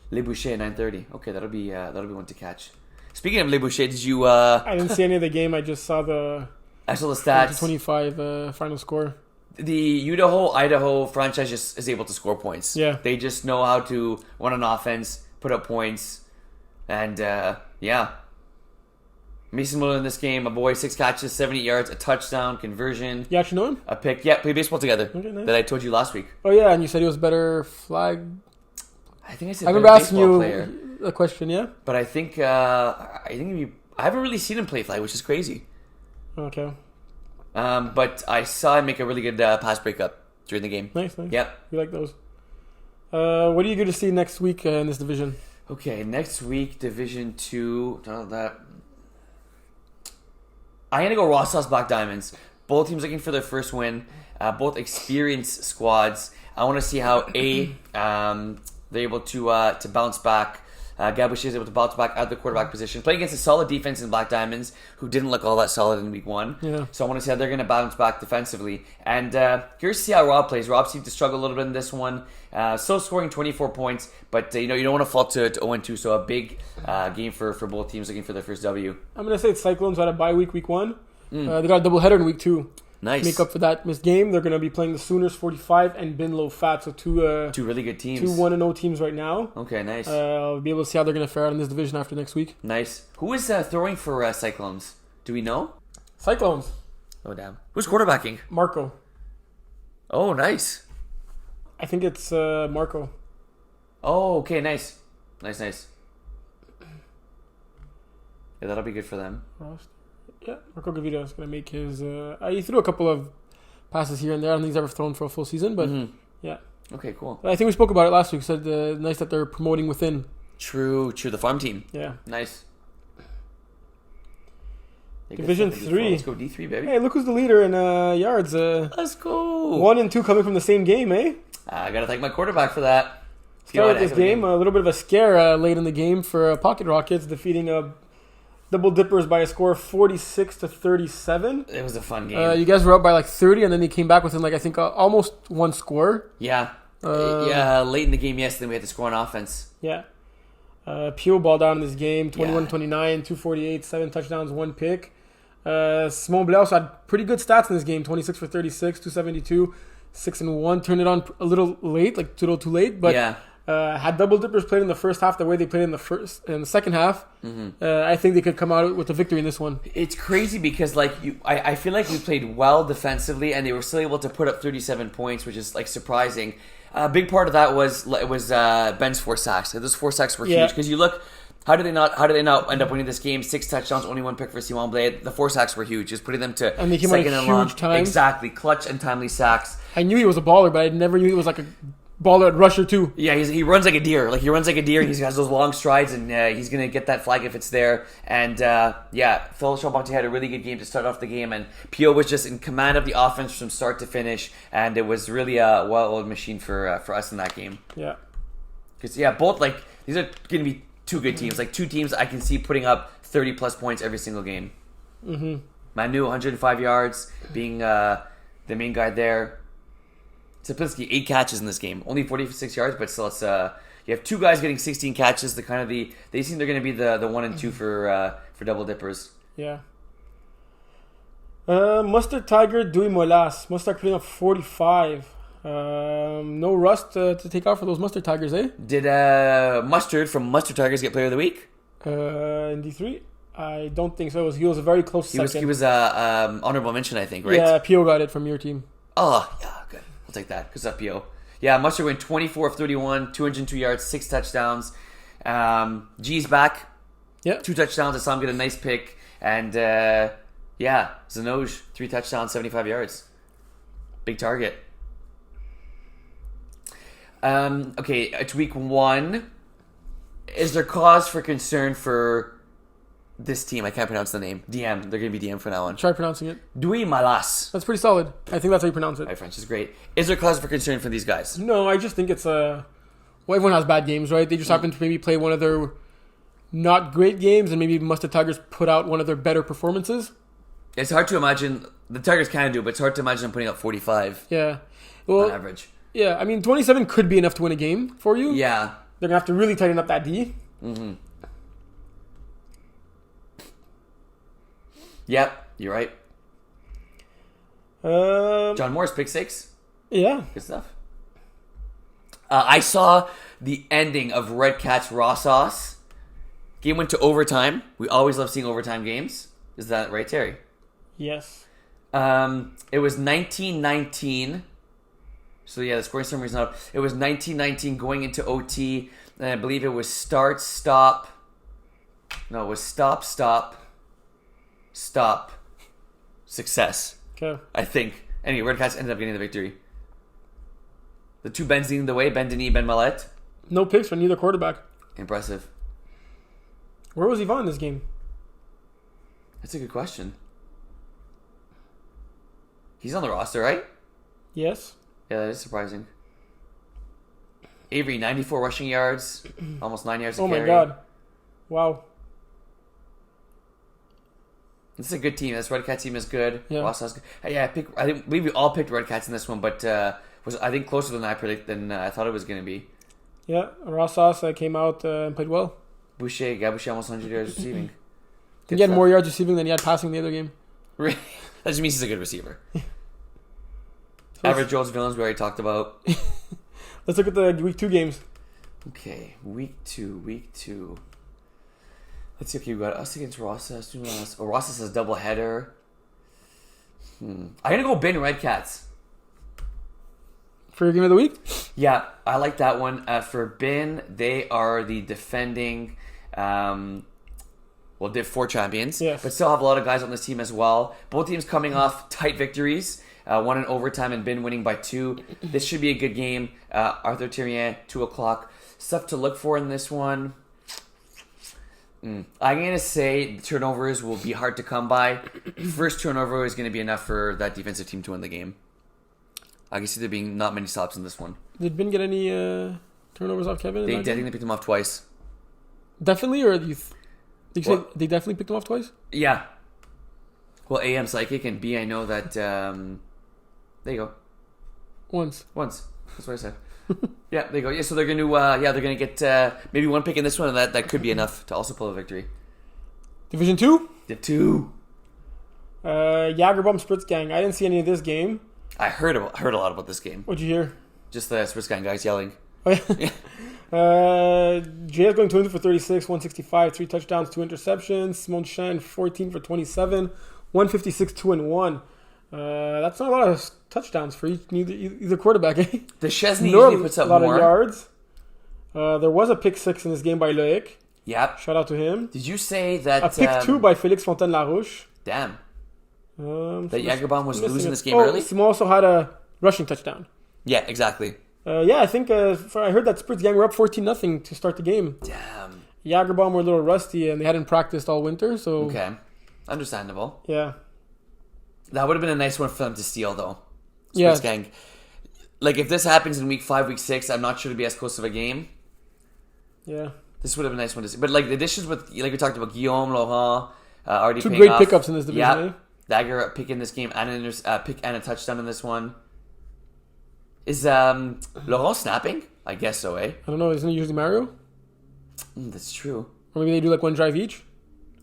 Speaker 1: Le Boucher at 9:30. Okay, that'll be one to catch. Speaking of Le Boucher, did you?
Speaker 2: I didn't see any of the game. I just saw the.
Speaker 1: I saw the stats.
Speaker 2: 25 final score.
Speaker 1: The Idaho franchise just is able to score points.
Speaker 2: Yeah,
Speaker 1: they just know how to run an offense, put up points, and yeah. Mason Miller in this game, a boy, 6 catches, 70 yards, a touchdown, conversion.
Speaker 2: You actually know him?
Speaker 1: A pick. Yeah, played baseball together.
Speaker 2: Okay, nice.
Speaker 1: That I told you last week.
Speaker 2: Oh yeah, and you said he was better flag.
Speaker 1: I think I said.
Speaker 2: I remember asking you
Speaker 1: player.
Speaker 2: a question. Yeah.
Speaker 1: But I think I haven't really seen him play flag, which is crazy.
Speaker 2: Okay.
Speaker 1: But I saw him make a really good pass breakup during the game.
Speaker 2: Nice.
Speaker 1: Yep.
Speaker 2: We like those. What are you going to see next week in this division?
Speaker 1: Okay, next week, Division 2. That. I'm going to go Raw Sauce Black Diamonds. Both teams looking for their first win. Both experienced squads. I want to see how they're able to bounce back. Gabushi is able to bounce back out of the quarterback position. Play against a solid defense in Black Diamonds, who didn't look all that solid in week 1.
Speaker 2: Yeah. So
Speaker 1: I want to see how they're going to bounce back defensively. And curious to see how Rob plays. Rob seemed to struggle a little bit in this one. Still scoring 24 points, but you don't want to fall to 0-2. So a big game for both teams looking for their first W.
Speaker 2: I'm going to say it's Cyclones had a bye week 1. They got a doubleheader in week 2.
Speaker 1: Nice.
Speaker 2: To make up for that missed game, they're going to be playing the Sooners 45 and Bin Low Fat. So two
Speaker 1: really good teams.
Speaker 2: 2 1-0 teams right now.
Speaker 1: Okay, nice.
Speaker 2: We'll be able to see how they're going to fare out in this division after next week.
Speaker 1: Nice. Who is throwing for Cyclones? Do we know?
Speaker 2: Cyclones.
Speaker 1: Oh, damn. Who's quarterbacking?
Speaker 2: Marco.
Speaker 1: Oh, nice.
Speaker 2: I think it's Marco.
Speaker 1: Oh, okay, nice. Nice. Yeah, that'll be good for them.
Speaker 2: Yeah, Marco Gavita is going to make his... he threw a couple of passes here and there. I don't think he's ever thrown for a full season, but yeah.
Speaker 1: Okay, cool.
Speaker 2: I think we spoke about it last week. Said nice that they're promoting within.
Speaker 1: True. The farm team.
Speaker 2: Yeah.
Speaker 1: Nice.
Speaker 2: Division 3.
Speaker 1: Let's go D3, baby.
Speaker 2: Hey, look who's the leader in yards.
Speaker 1: Let's go.
Speaker 2: 1 and 2 coming from the same game, eh?
Speaker 1: I got to thank my quarterback for that.
Speaker 2: Start with this game. A little bit of a scare late in the game for Pocket Rockets, defeating Double Dippers by a score of 46-37.
Speaker 1: It was a fun game.
Speaker 2: You guys were up by like 30, and then they came back within I think almost 1 score.
Speaker 1: Yeah. Late in the game, yes. Then we had to score on offense.
Speaker 2: Yeah. Pio balled out in this game, 21-29, 248, 7 touchdowns, 1 pick. Simon Blaus had pretty good stats in this game, 26 for 36, 272, 6-1. Turned it on a little late, like a little too late, but had Double Dippers played in the first half the way they played in the second half, I think they could come out with a victory in this one.
Speaker 1: It's crazy because I feel like we played well defensively and they were still able to put up 37 points, which is surprising. A big part of that was Ben's 4 sacks. Those 4 sacks were huge because you look How did they not end up winning this game? 6 touchdowns, only 1 pick for Simon Blade. The 4 sacks were huge. Just putting them to
Speaker 2: And they came
Speaker 1: second
Speaker 2: out
Speaker 1: and
Speaker 2: huge
Speaker 1: long.
Speaker 2: times.
Speaker 1: Exactly. Clutch and timely sacks.
Speaker 2: I knew he was a baller, but I never knew he was like a baller at rusher too.
Speaker 1: Yeah, he runs like a deer. He runs like a deer. He has those long strides, and he's going to get that flag if it's there. And Phil Charbonnet had a really good game to start off the game, and Pio was just in command of the offense from start to finish, and it was really a well-oiled machine for us in that game.
Speaker 2: Yeah.
Speaker 1: Because both these are going to be 2 good teams. 2 teams I can see putting up 30+ points every single game.
Speaker 2: Mm-hmm.
Speaker 1: Manu 105 yards, being the main guy there. Sapinski 8 catches in this game, only 46 yards, but still, it's you have 2 guys getting 16 catches. They seem they're going to be the 1 and 2 for double dippers.
Speaker 2: Yeah. Mustard Tiger Dewey Molas. Mustard putting up 45. No rust to take out for those Mustard Tigers, eh?
Speaker 1: Did Mustard from Mustard Tigers get Player of the Week?
Speaker 2: In D3? I don't think so. He was a very close second.
Speaker 1: He was honorable mention, I think, right?
Speaker 2: Yeah, Pio got it from your team.
Speaker 1: Oh, yeah, good. We'll take that. Good stuff, Pio. Yeah, Mustard went 24 of 31, 202 yards, 6 touchdowns. G's back.
Speaker 2: Yeah.
Speaker 1: 2 touchdowns. I saw him get a nice pick. And, Zanoj, 3 touchdowns, 75 yards. Big target. Okay, it's week 1. Is there cause for concern for this team? I can't pronounce the name. DM. They're going to be DM from now on.
Speaker 2: Try pronouncing it.
Speaker 1: Dewey Malas.
Speaker 2: That's pretty solid. I think that's how you pronounce it.
Speaker 1: My French is great. Is there cause for concern for these guys?
Speaker 2: No, I just think it's well, everyone has bad games, right? They just happen to maybe play one of their not great games, and maybe Mustard Tigers put out one of their better performances.
Speaker 1: It's hard to imagine. The Tigers can do, but it's hard to imagine them putting up 45
Speaker 2: Yeah. Well,
Speaker 1: on average.
Speaker 2: yeah, I mean, 27 could be enough to win a game for you.
Speaker 1: Yeah.
Speaker 2: They're going to have to really tighten up that D.
Speaker 1: Mm-hmm. Yep, you're right. John Morris, pick 6.
Speaker 2: Yeah.
Speaker 1: Good stuff. I saw the ending of Red Cats Raw Sauce. Game went to overtime. We always love seeing overtime games. Is that right, Terry?
Speaker 2: Yes.
Speaker 1: It was 19-19. So yeah, the scoring summary is not up. It was 19-19 going into OT. And I believe it was start, stop. No, it was stop, success.
Speaker 2: Okay.
Speaker 1: I think. Anyway, Red Cats ended up getting the victory. The 2 Bens leading the way, Ben Denis, Ben Mallet.
Speaker 2: No picks for neither quarterback.
Speaker 1: Impressive.
Speaker 2: Where was Yvonne in this game?
Speaker 1: That's a good question. He's on the roster, right?
Speaker 2: Yes.
Speaker 1: Yeah, that is surprising. Avery, 94 rushing yards, almost 9 yards to carry.
Speaker 2: Oh my god. Wow.
Speaker 1: This is a good team. This Red Cat team is good.
Speaker 2: Yeah.
Speaker 1: Ross good. Yeah, I believe we all picked Red Cats in this one, but was I think closer than I thought it was going to be.
Speaker 2: Yeah, Rossas came out and played well.
Speaker 1: Boucher almost 100 yards receiving.
Speaker 2: He had more yards receiving than he had passing the other game.
Speaker 1: That just means he's a good receiver. Average Jones Villains we already talked about.
Speaker 2: Let's look at the week 2 games.
Speaker 1: Okay, week 2. Let's see. Okay, we got us against Rossas. Rossas has double header. I'm gonna go Ben Red Cats.
Speaker 2: For your game of the week?
Speaker 1: Yeah, I like that one. For Ben, they are the defending, Div 4 champions,
Speaker 2: yes,
Speaker 1: but still have a lot of guys on this team as well. Both teams coming off tight victories. One in overtime and Ben winning by 2. This should be a good game. Arthur Thierry, 2 o'clock. Stuff to look for in this one. I'm going to say the turnovers will be hard to come by. First turnover is going to be enough for that defensive team to win the game. I can see there being not many stops in this one.
Speaker 2: Did Ben get any turnovers off Kevin?
Speaker 1: They definitely picked him off twice.
Speaker 2: Definitely, or did you say they definitely picked him off twice?
Speaker 1: Yeah. Well, A, I'm psychic, and B, I know that... there you go.
Speaker 2: Once.
Speaker 1: That's what I said. Yeah, there you go. Yeah, so they're going to they're going to get maybe 1 pick in this one, and that could be enough to also pull a victory.
Speaker 2: Division 2?
Speaker 1: Div 2.
Speaker 2: Jagerbomb Spritz Gang. I didn't see any of this game.
Speaker 1: I heard a lot about this game.
Speaker 2: What'd you hear?
Speaker 1: Just the Spritz Gang guys yelling.
Speaker 2: Oh, yeah. Jay is going 200 for 36, 165, 3 touchdowns, 2 interceptions. Simon Shan 14 for 27, 156, 2-1. That's not a lot of touchdowns for either quarterback. Eh?
Speaker 1: The Chesney usually puts up
Speaker 2: a lot
Speaker 1: more
Speaker 2: of yards. There was a pick 6 in this game by Loic.
Speaker 1: Yep.
Speaker 2: Shout out to him.
Speaker 1: Did you say that...
Speaker 2: A pick 2 by Félix Fontaine-Larouche.
Speaker 1: Damn.
Speaker 2: That
Speaker 1: Jagerbomb was losing this game early?
Speaker 2: Simon also had a rushing touchdown.
Speaker 1: Yeah, exactly.
Speaker 2: I think I heard that Spritz gang were up 14-0 to start the game.
Speaker 1: Damn.
Speaker 2: Jagerbomb were a little rusty and they hadn't practiced all winter, so...
Speaker 1: Okay. Understandable.
Speaker 2: Yeah.
Speaker 1: That would have been a nice one for them to steal, though.
Speaker 2: Yeah.
Speaker 1: Spritz gang. Like, if this happens in week 5, week 6, I'm not sure it'd be as close of a game.
Speaker 2: Yeah.
Speaker 1: This would have been a nice one to see. But, like, the additions with, like we talked about, Guillaume, Laurent, already
Speaker 2: Two
Speaker 1: paying
Speaker 2: great
Speaker 1: off.
Speaker 2: pickups in this division, eh?
Speaker 1: Dagger pick in this game and pick and a touchdown in this one. Is Laurent snapping? I guess so, eh?
Speaker 2: I don't know. Isn't it usually Mario?
Speaker 1: That's true.
Speaker 2: Or maybe they do like one drive each?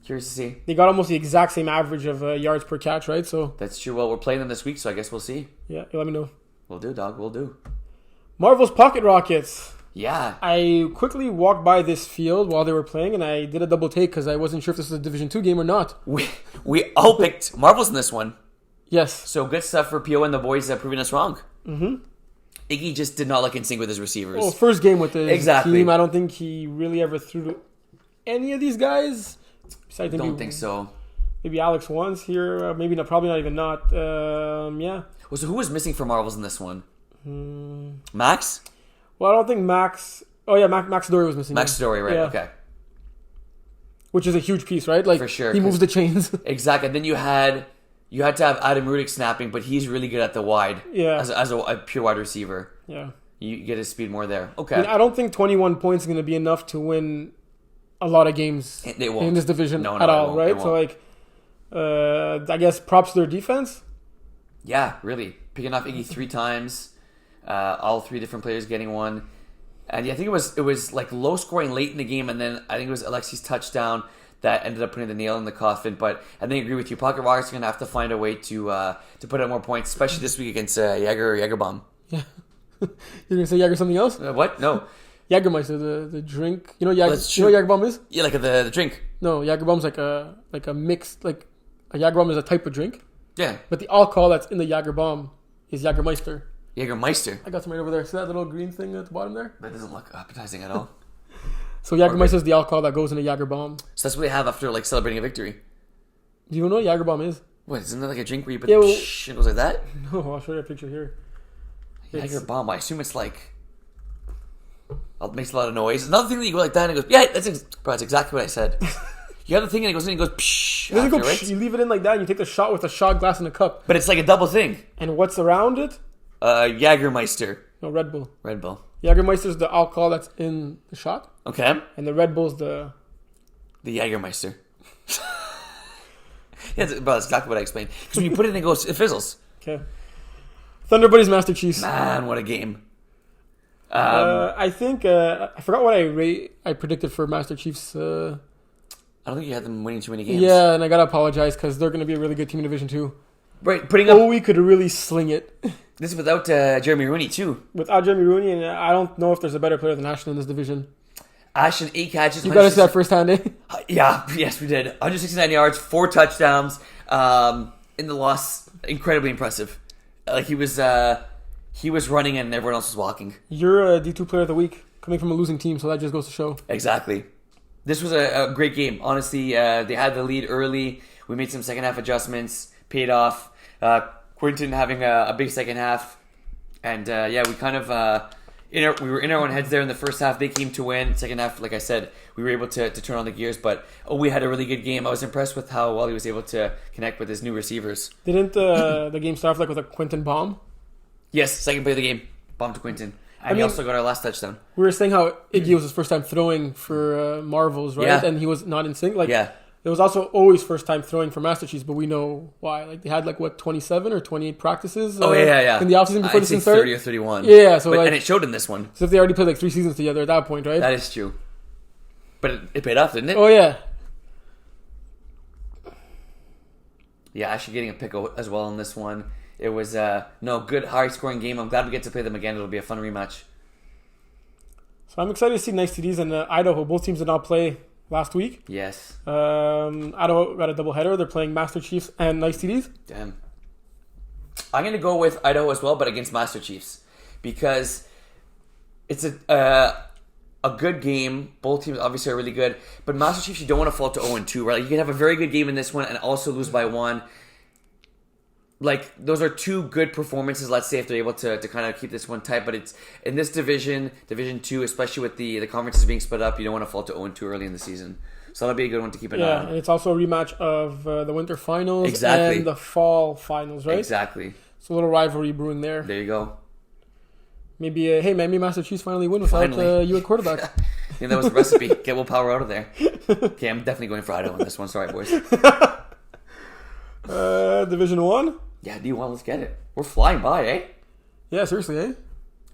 Speaker 1: Curious to see.
Speaker 2: They got almost the exact same average of yards per catch, right? So
Speaker 1: That's true. Well, we're playing them this week, so I guess we'll see.
Speaker 2: yeah, you let me know.
Speaker 1: We'll do, dog. We'll do.
Speaker 2: Marvel's Pocket Rockets.
Speaker 1: Yeah.
Speaker 2: I quickly walked by this field while they were playing, and I did a double take because I wasn't sure if this was a Division 2 game or not.
Speaker 1: We all picked Marvels in this one.
Speaker 2: Yes.
Speaker 1: So good stuff for PO and the boys proving us wrong.
Speaker 2: Mm-hmm.
Speaker 1: Iggy just did not look in sync with his receivers.
Speaker 2: Well, first game with his
Speaker 1: Exactly.
Speaker 2: team, I don't think he really ever threw to any of these guys. Besides,
Speaker 1: I don't think so.
Speaker 2: Maybe Alex once here. Maybe not. Probably not even not. Yeah.
Speaker 1: Well, so who was missing for Marvels in this one? Max?
Speaker 2: Well, I don't think Max... Oh, yeah, Max Dory was missing.
Speaker 1: Max Story, right?
Speaker 2: Yeah.
Speaker 1: Okay.
Speaker 2: Which is a huge piece, right? Like,
Speaker 1: For sure,
Speaker 2: he moves the chains.
Speaker 1: Exactly. And then you had to have Adam Rudick snapping, but he's really good at the wide.
Speaker 2: Yeah.
Speaker 1: As a pure wide receiver.
Speaker 2: Yeah.
Speaker 1: You get his speed more there. Okay.
Speaker 2: I mean, I don't think 21 points is going to be enough to win a lot of games
Speaker 1: They won't.
Speaker 2: in this division
Speaker 1: No,
Speaker 2: at
Speaker 1: it
Speaker 2: all,
Speaker 1: won't.
Speaker 2: right?
Speaker 1: It
Speaker 2: So, like, I guess props to their defense.
Speaker 1: Yeah, really. Picking off Iggy 3 times. All 3 different players getting one. And yeah, I think it was like low scoring late in the game, and then I think it was Alexi's touchdown that ended up putting the nail in the coffin. But I think I agree with you. Pocket Rockets are going to have to find a way to put up more points, especially this week against Jagerbomb.
Speaker 2: Yeah. You're going to say Jager something else?
Speaker 1: What? No.
Speaker 2: Jagermeister, the drink. You know,
Speaker 1: That's
Speaker 2: you know
Speaker 1: true.
Speaker 2: what Jagerbomb is?
Speaker 1: Yeah, like the drink.
Speaker 2: No, Jagerbomb's like a mixed, like, a Jagerbomb is a type of drink.
Speaker 1: Yeah.
Speaker 2: But the alcohol that's in the Jagerbomb is Jagermeister.
Speaker 1: Jagermeister.
Speaker 2: I got some right over there. See that little green thing at the bottom there?
Speaker 1: That doesn't look appetizing at all.
Speaker 2: So Jagermeister is the alcohol that goes in a Jagerbomb.
Speaker 1: So that's what they have after like celebrating a victory.
Speaker 2: Do you know what Jagerbomb is?
Speaker 1: What, isn't that like a drink where you put
Speaker 2: Yeah, well-
Speaker 1: psh, and it goes like that?
Speaker 2: No, I'll show you a picture here.
Speaker 1: Jagerbomb. I assume it's like... It makes a lot of noise. Another thing that you go like that and it goes, yeah, that's exactly what I said. You have the thing and it goes in and it goes psh.
Speaker 2: It doesn't go
Speaker 1: after, right?
Speaker 2: psh, you leave it in like that and you take the shot with a shot glass in a cup.
Speaker 1: But it's like a double thing.
Speaker 2: And what's around it?
Speaker 1: Jagermeister.
Speaker 2: No, Red Bull.
Speaker 1: Red Bull.
Speaker 2: Jagermeister's the alcohol that's in the shot.
Speaker 1: Okay.
Speaker 2: And the Red Bull's the...
Speaker 1: The Jagermeister. Yeah, that's exactly what I explained. Because when you put it in, it fizzles.
Speaker 2: Okay. Thunder Buddies Master Chiefs.
Speaker 1: Man, what a game.
Speaker 2: I think... I forgot what I predicted for Master Chiefs.
Speaker 1: I don't think you had them winning too many games.
Speaker 2: Yeah, and I gotta apologize because they're gonna be a really good team in Division 2.
Speaker 1: Right, putting up...
Speaker 2: We could really sling it.
Speaker 1: This is without Jeremy Rooney, too.
Speaker 2: Without Jeremy Rooney, and I don't know if there's a better player than Ashton in this division.
Speaker 1: Ashton, 8 catches.
Speaker 2: You got to see that firsthand, eh?
Speaker 1: Yeah, yes, we did. 169 yards, 4 touchdowns. In the loss, incredibly impressive. Like, he was running and everyone else was walking.
Speaker 2: You're a D2 player of the week, coming from a losing team, so that just goes to show.
Speaker 1: Exactly. This was a great game. Honestly, they had the lead early. We made some second half adjustments, paid off. Quinton having a big second half. And we kind of... we were in our own heads there in the first half. They came to win. Second half, like I said, we were able to turn on the gears. But we had a really good game. I was impressed with how well he was able to connect with his new receivers.
Speaker 2: Didn't the game start off like with a Quinton bomb?
Speaker 1: Yes, second play of the game. Bomb to Quinton. And he also got our last touchdown.
Speaker 2: We were saying how Iggy was his first time throwing for Marvels, right?
Speaker 1: Yeah.
Speaker 2: And he was not in sync. Like,
Speaker 1: Yeah.
Speaker 2: it was also always first time throwing for Master Chiefs, but we know why. Like, they had 27 or 28 practices
Speaker 1: Yeah.
Speaker 2: in the offseason before
Speaker 1: I'd
Speaker 2: the
Speaker 1: say
Speaker 2: season started.
Speaker 1: 30 or 31.
Speaker 2: Yeah, so
Speaker 1: and it showed in this one.
Speaker 2: So if they already played 3 seasons together at that point, right?
Speaker 1: That is true. But it paid off, didn't it?
Speaker 2: Oh, yeah.
Speaker 1: Yeah, actually getting a pick as well in this one. It was good high-scoring game. I'm glad we get to play them again. It'll be a fun rematch.
Speaker 2: So I'm excited to see Nice TDs and Idaho. Both teams did not play last week.
Speaker 1: Yes.
Speaker 2: Idaho got a doubleheader. They're playing Master Chiefs and Nice TDs.
Speaker 1: Damn. I'm going to go with Idaho as well, but against Master Chiefs. Because it's a good game. Both teams obviously are really good. But Master Chiefs, you don't want to fall to 0-2, right? Like, you can have a very good game in this one and also lose by 1. Like, those are 2 good performances, let's say, if they're able to kind of keep this one tight. But it's in this Division 2, especially with the conferences being split up, you don't want to fall to 0-2 early in the season. So that'll be a good one to keep an eye on.
Speaker 2: Yeah, and it's also a rematch of the Winter Finals
Speaker 1: Exactly.
Speaker 2: and the Fall Finals, right?
Speaker 1: Exactly.
Speaker 2: So a little rivalry brewing there.
Speaker 1: There you go.
Speaker 2: Maybe, maybe Master Chiefs finally win without you at quarterback.
Speaker 1: Yeah, that was the recipe. Get Will Power out of there. Okay, I'm definitely going for Idaho on this one. Sorry, boys.
Speaker 2: Division 1?
Speaker 1: Yeah, D1, let's get it. We're flying by, eh?
Speaker 2: Yeah, seriously, eh?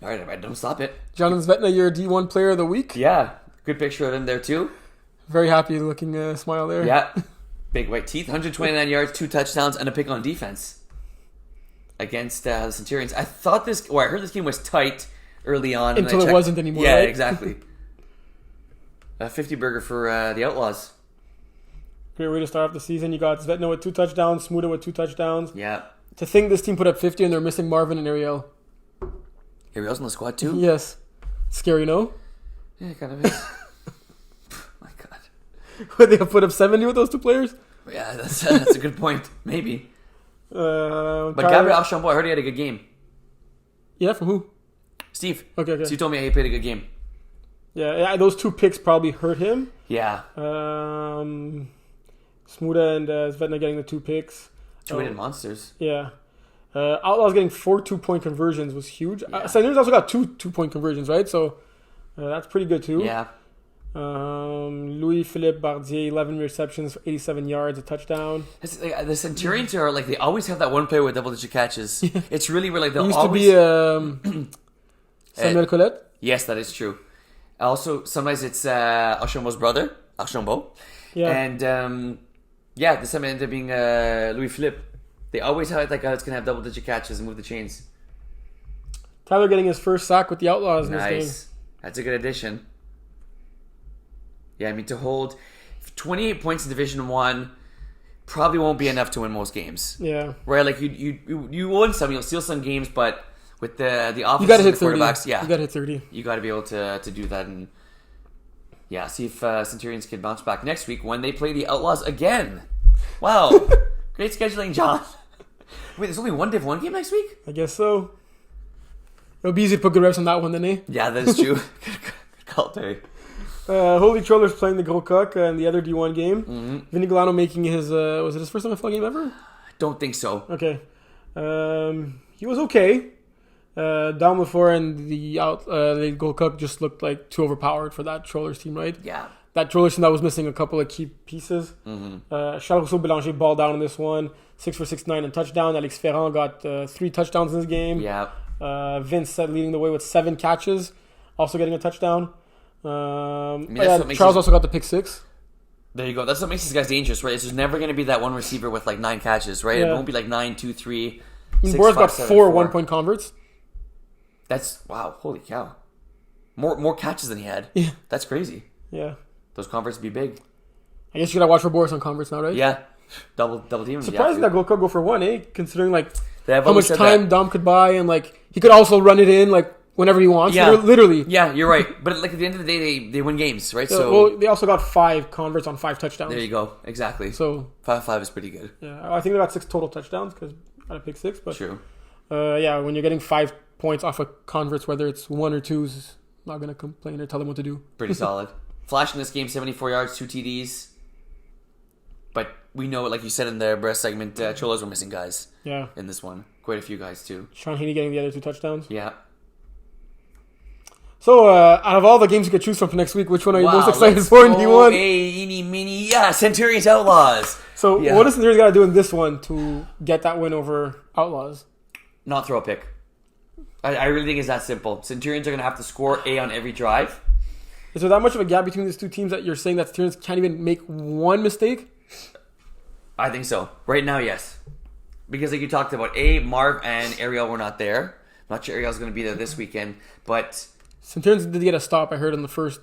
Speaker 1: All right, don't stop it.
Speaker 2: Jonathan Zvetna, your D1 player of the week.
Speaker 1: Yeah, good picture of him there, too.
Speaker 2: Very happy looking smile there.
Speaker 1: Yeah, big white teeth, 129 yards, 2 touchdowns, and a pick on defense against the Centurions. I heard this game was tight early on.
Speaker 2: Until it wasn't anymore,
Speaker 1: Yeah,
Speaker 2: right?
Speaker 1: exactly. A 50 burger for the Outlaws.
Speaker 2: Great way to start off the season. You got Zvetna with 2 touchdowns, Smuda with 2 touchdowns.
Speaker 1: Yeah.
Speaker 2: To think this team put up 50 and they're missing Marvin and Ariel.
Speaker 1: Ariel's in the squad, too?
Speaker 2: Yes. Scary, no?
Speaker 1: Yeah, it kind of is. My God.
Speaker 2: Would they have put up 70 with those 2 players?
Speaker 1: Yeah, that's a good point. Maybe. But
Speaker 2: Tyler-
Speaker 1: Gabriel Archambault, I heard he had a good game.
Speaker 2: Yeah, from who?
Speaker 1: Steve.
Speaker 2: Okay.
Speaker 1: So you told me he played a good game.
Speaker 2: Yeah, those 2 picks probably hurt him.
Speaker 1: Yeah.
Speaker 2: Smuda and Zvetna getting the 2 picks.
Speaker 1: 2-hit monsters.
Speaker 2: Yeah. Outlaws getting 4 2-point conversions was huge.
Speaker 1: Yeah.
Speaker 2: Senators also got 2 2-point conversions, right? So that's pretty good too.
Speaker 1: Yeah.
Speaker 2: Louis-Philippe Bardier, 11 receptions for 87 yards, a touchdown.
Speaker 1: The Centurions are like, they always have that one player with double-digit catches. It's really weird. Like,
Speaker 2: It
Speaker 1: they'll
Speaker 2: used
Speaker 1: always...
Speaker 2: to be Samuel Colette.
Speaker 1: Yes, that is true. Also, sometimes it's Archambault's brother, Archambault.
Speaker 2: Yeah.
Speaker 1: And, this time it ended up being Louis-Philippe. They always have that guy that's going to have double-digit catches and move the chains.
Speaker 2: Tyler getting his first sack with the Outlaws in this game.
Speaker 1: Nice. That's a good addition. Yeah, I mean, to hold 28 points in Division 1 probably won't be enough to win most games.
Speaker 2: Yeah.
Speaker 1: Right? Like, you win some, you'll steal some games, but with the offense
Speaker 2: You got to
Speaker 1: and
Speaker 2: hit
Speaker 1: the
Speaker 2: 30.
Speaker 1: quarterbacks, yeah.
Speaker 2: You got to hit 30.
Speaker 1: You got to be able to do that and, see if Centurions can bounce back next week when they play the Outlaws again. Wow. Great scheduling, John. Wait, there's only one Div 1 game next week?
Speaker 2: I guess so. It'll be easy to put good reps on that one, then, eh?
Speaker 1: Yeah, that is true. Good call, Terry.
Speaker 2: Holy Trollers playing the Gros Coq in the other D1 game.
Speaker 1: Mm-hmm.
Speaker 2: Vinny Galano making his, was it his first MFL game ever?
Speaker 1: Don't think so.
Speaker 2: Okay. He was okay. Down before and the Gros Coq just looked like too overpowered for that Trollers team, right?
Speaker 1: Yeah.
Speaker 2: That Trollers team that was missing a couple of key pieces.
Speaker 1: Mm-hmm.
Speaker 2: Charles Rousseau-Bélanger balled down in this one. 6 for 69 and touchdown. Alex Ferrand got 3 touchdowns in this game.
Speaker 1: Yeah.
Speaker 2: Vince leading the way with 7 catches, also getting a touchdown.
Speaker 1: that's what makes
Speaker 2: Charles
Speaker 1: it-
Speaker 2: also got the pick 6.
Speaker 1: There you go. That's what makes these guys dangerous, right? It's just never going to be that one receiver with like 9 catches, right? It
Speaker 2: Yeah.
Speaker 1: won't be like 9, 2, 3.
Speaker 2: I mean,
Speaker 1: 6,
Speaker 2: Boris
Speaker 1: 5,
Speaker 2: got
Speaker 1: 7,
Speaker 2: 4
Speaker 1: 4.
Speaker 2: 1-point converts.
Speaker 1: That's wow! Holy cow! More catches than he had.
Speaker 2: Yeah.
Speaker 1: That's crazy.
Speaker 2: Yeah.
Speaker 1: Those converts would be big.
Speaker 2: I guess you gotta watch for Boris on converts now, right?
Speaker 1: Yeah, double team.
Speaker 2: Surprising that Gros Coq go for 1, eh? Considering like
Speaker 1: They have
Speaker 2: how
Speaker 1: always
Speaker 2: much
Speaker 1: said
Speaker 2: time
Speaker 1: that.
Speaker 2: Dom could buy and like he could also run it in like whenever he wants.
Speaker 1: Yeah.
Speaker 2: Literally.
Speaker 1: Yeah, you're right. But like at the end of the day, they win games, right? So
Speaker 2: Well, they also got 5 converts on 5 touchdowns.
Speaker 1: there you go. Exactly.
Speaker 2: So
Speaker 1: 5 is pretty good.
Speaker 2: yeah, I think they got 6 total touchdowns because got a pick 6. But
Speaker 1: True.
Speaker 2: yeah, when you're getting 5 points off of converts, whether it's 1 or 2s, not gonna complain or tell them what to do.
Speaker 1: Pretty solid. Flash in this game, 74 yards, 2 TDs. But we know, like you said in the breast segment, Cholos were missing guys
Speaker 2: Yeah,
Speaker 1: in this one. Quite a few guys too.
Speaker 2: Sean Haney getting the other 2 touchdowns.
Speaker 1: Yeah.
Speaker 2: So out of all the games you could choose from for next week, which one are you
Speaker 1: Wow,
Speaker 2: most excited
Speaker 1: let's
Speaker 2: for in
Speaker 1: go,
Speaker 2: D1?
Speaker 1: eeny, meeny, yeah, Centurions Outlaws.
Speaker 2: So
Speaker 1: Yeah.
Speaker 2: what does Centurions got to do in this one to get that win over Outlaws?
Speaker 1: Not throw a pick. I really think it's that simple. Centurions are going to have to score A on every drive.
Speaker 2: Is there that much of a gap between these 2 teams that you're saying that Centurions can't even make one mistake?
Speaker 1: I think so. Right now, yes. Because like you talked about, Marv and Ariel were not there. I'm not sure Ariel's going to be there this weekend. But
Speaker 2: Centurions did get a stop, I heard, on the first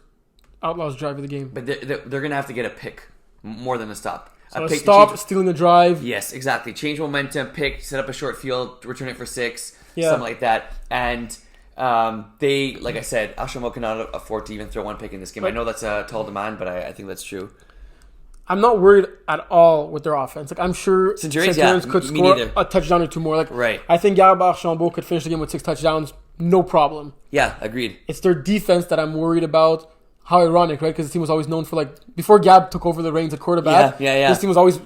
Speaker 2: Outlaws drive of the game.
Speaker 1: they're going to have to get a pick more than a stop.
Speaker 2: So a
Speaker 1: pick to
Speaker 2: stop,
Speaker 1: change-
Speaker 2: stealing the drive.
Speaker 1: Yes, exactly. Change momentum, pick, set up a short field, return it for 6,
Speaker 2: Yeah.
Speaker 1: something like that. And They, like I said, Ashamo cannot afford to even throw one pick in this game. I know that's a tall demand, but I think that's true.
Speaker 2: I'm not worried at all with their offense. Like, I'm sure Centurions could score a touchdown or two more. Like,
Speaker 1: right.
Speaker 2: I think Gab Archambault could finish the game with 6 touchdowns, no problem.
Speaker 1: Yeah, agreed.
Speaker 2: It's their defense that I'm worried about. How ironic, right? Because the team was always known for, like, before Gab took over the reins at quarterback, this team was always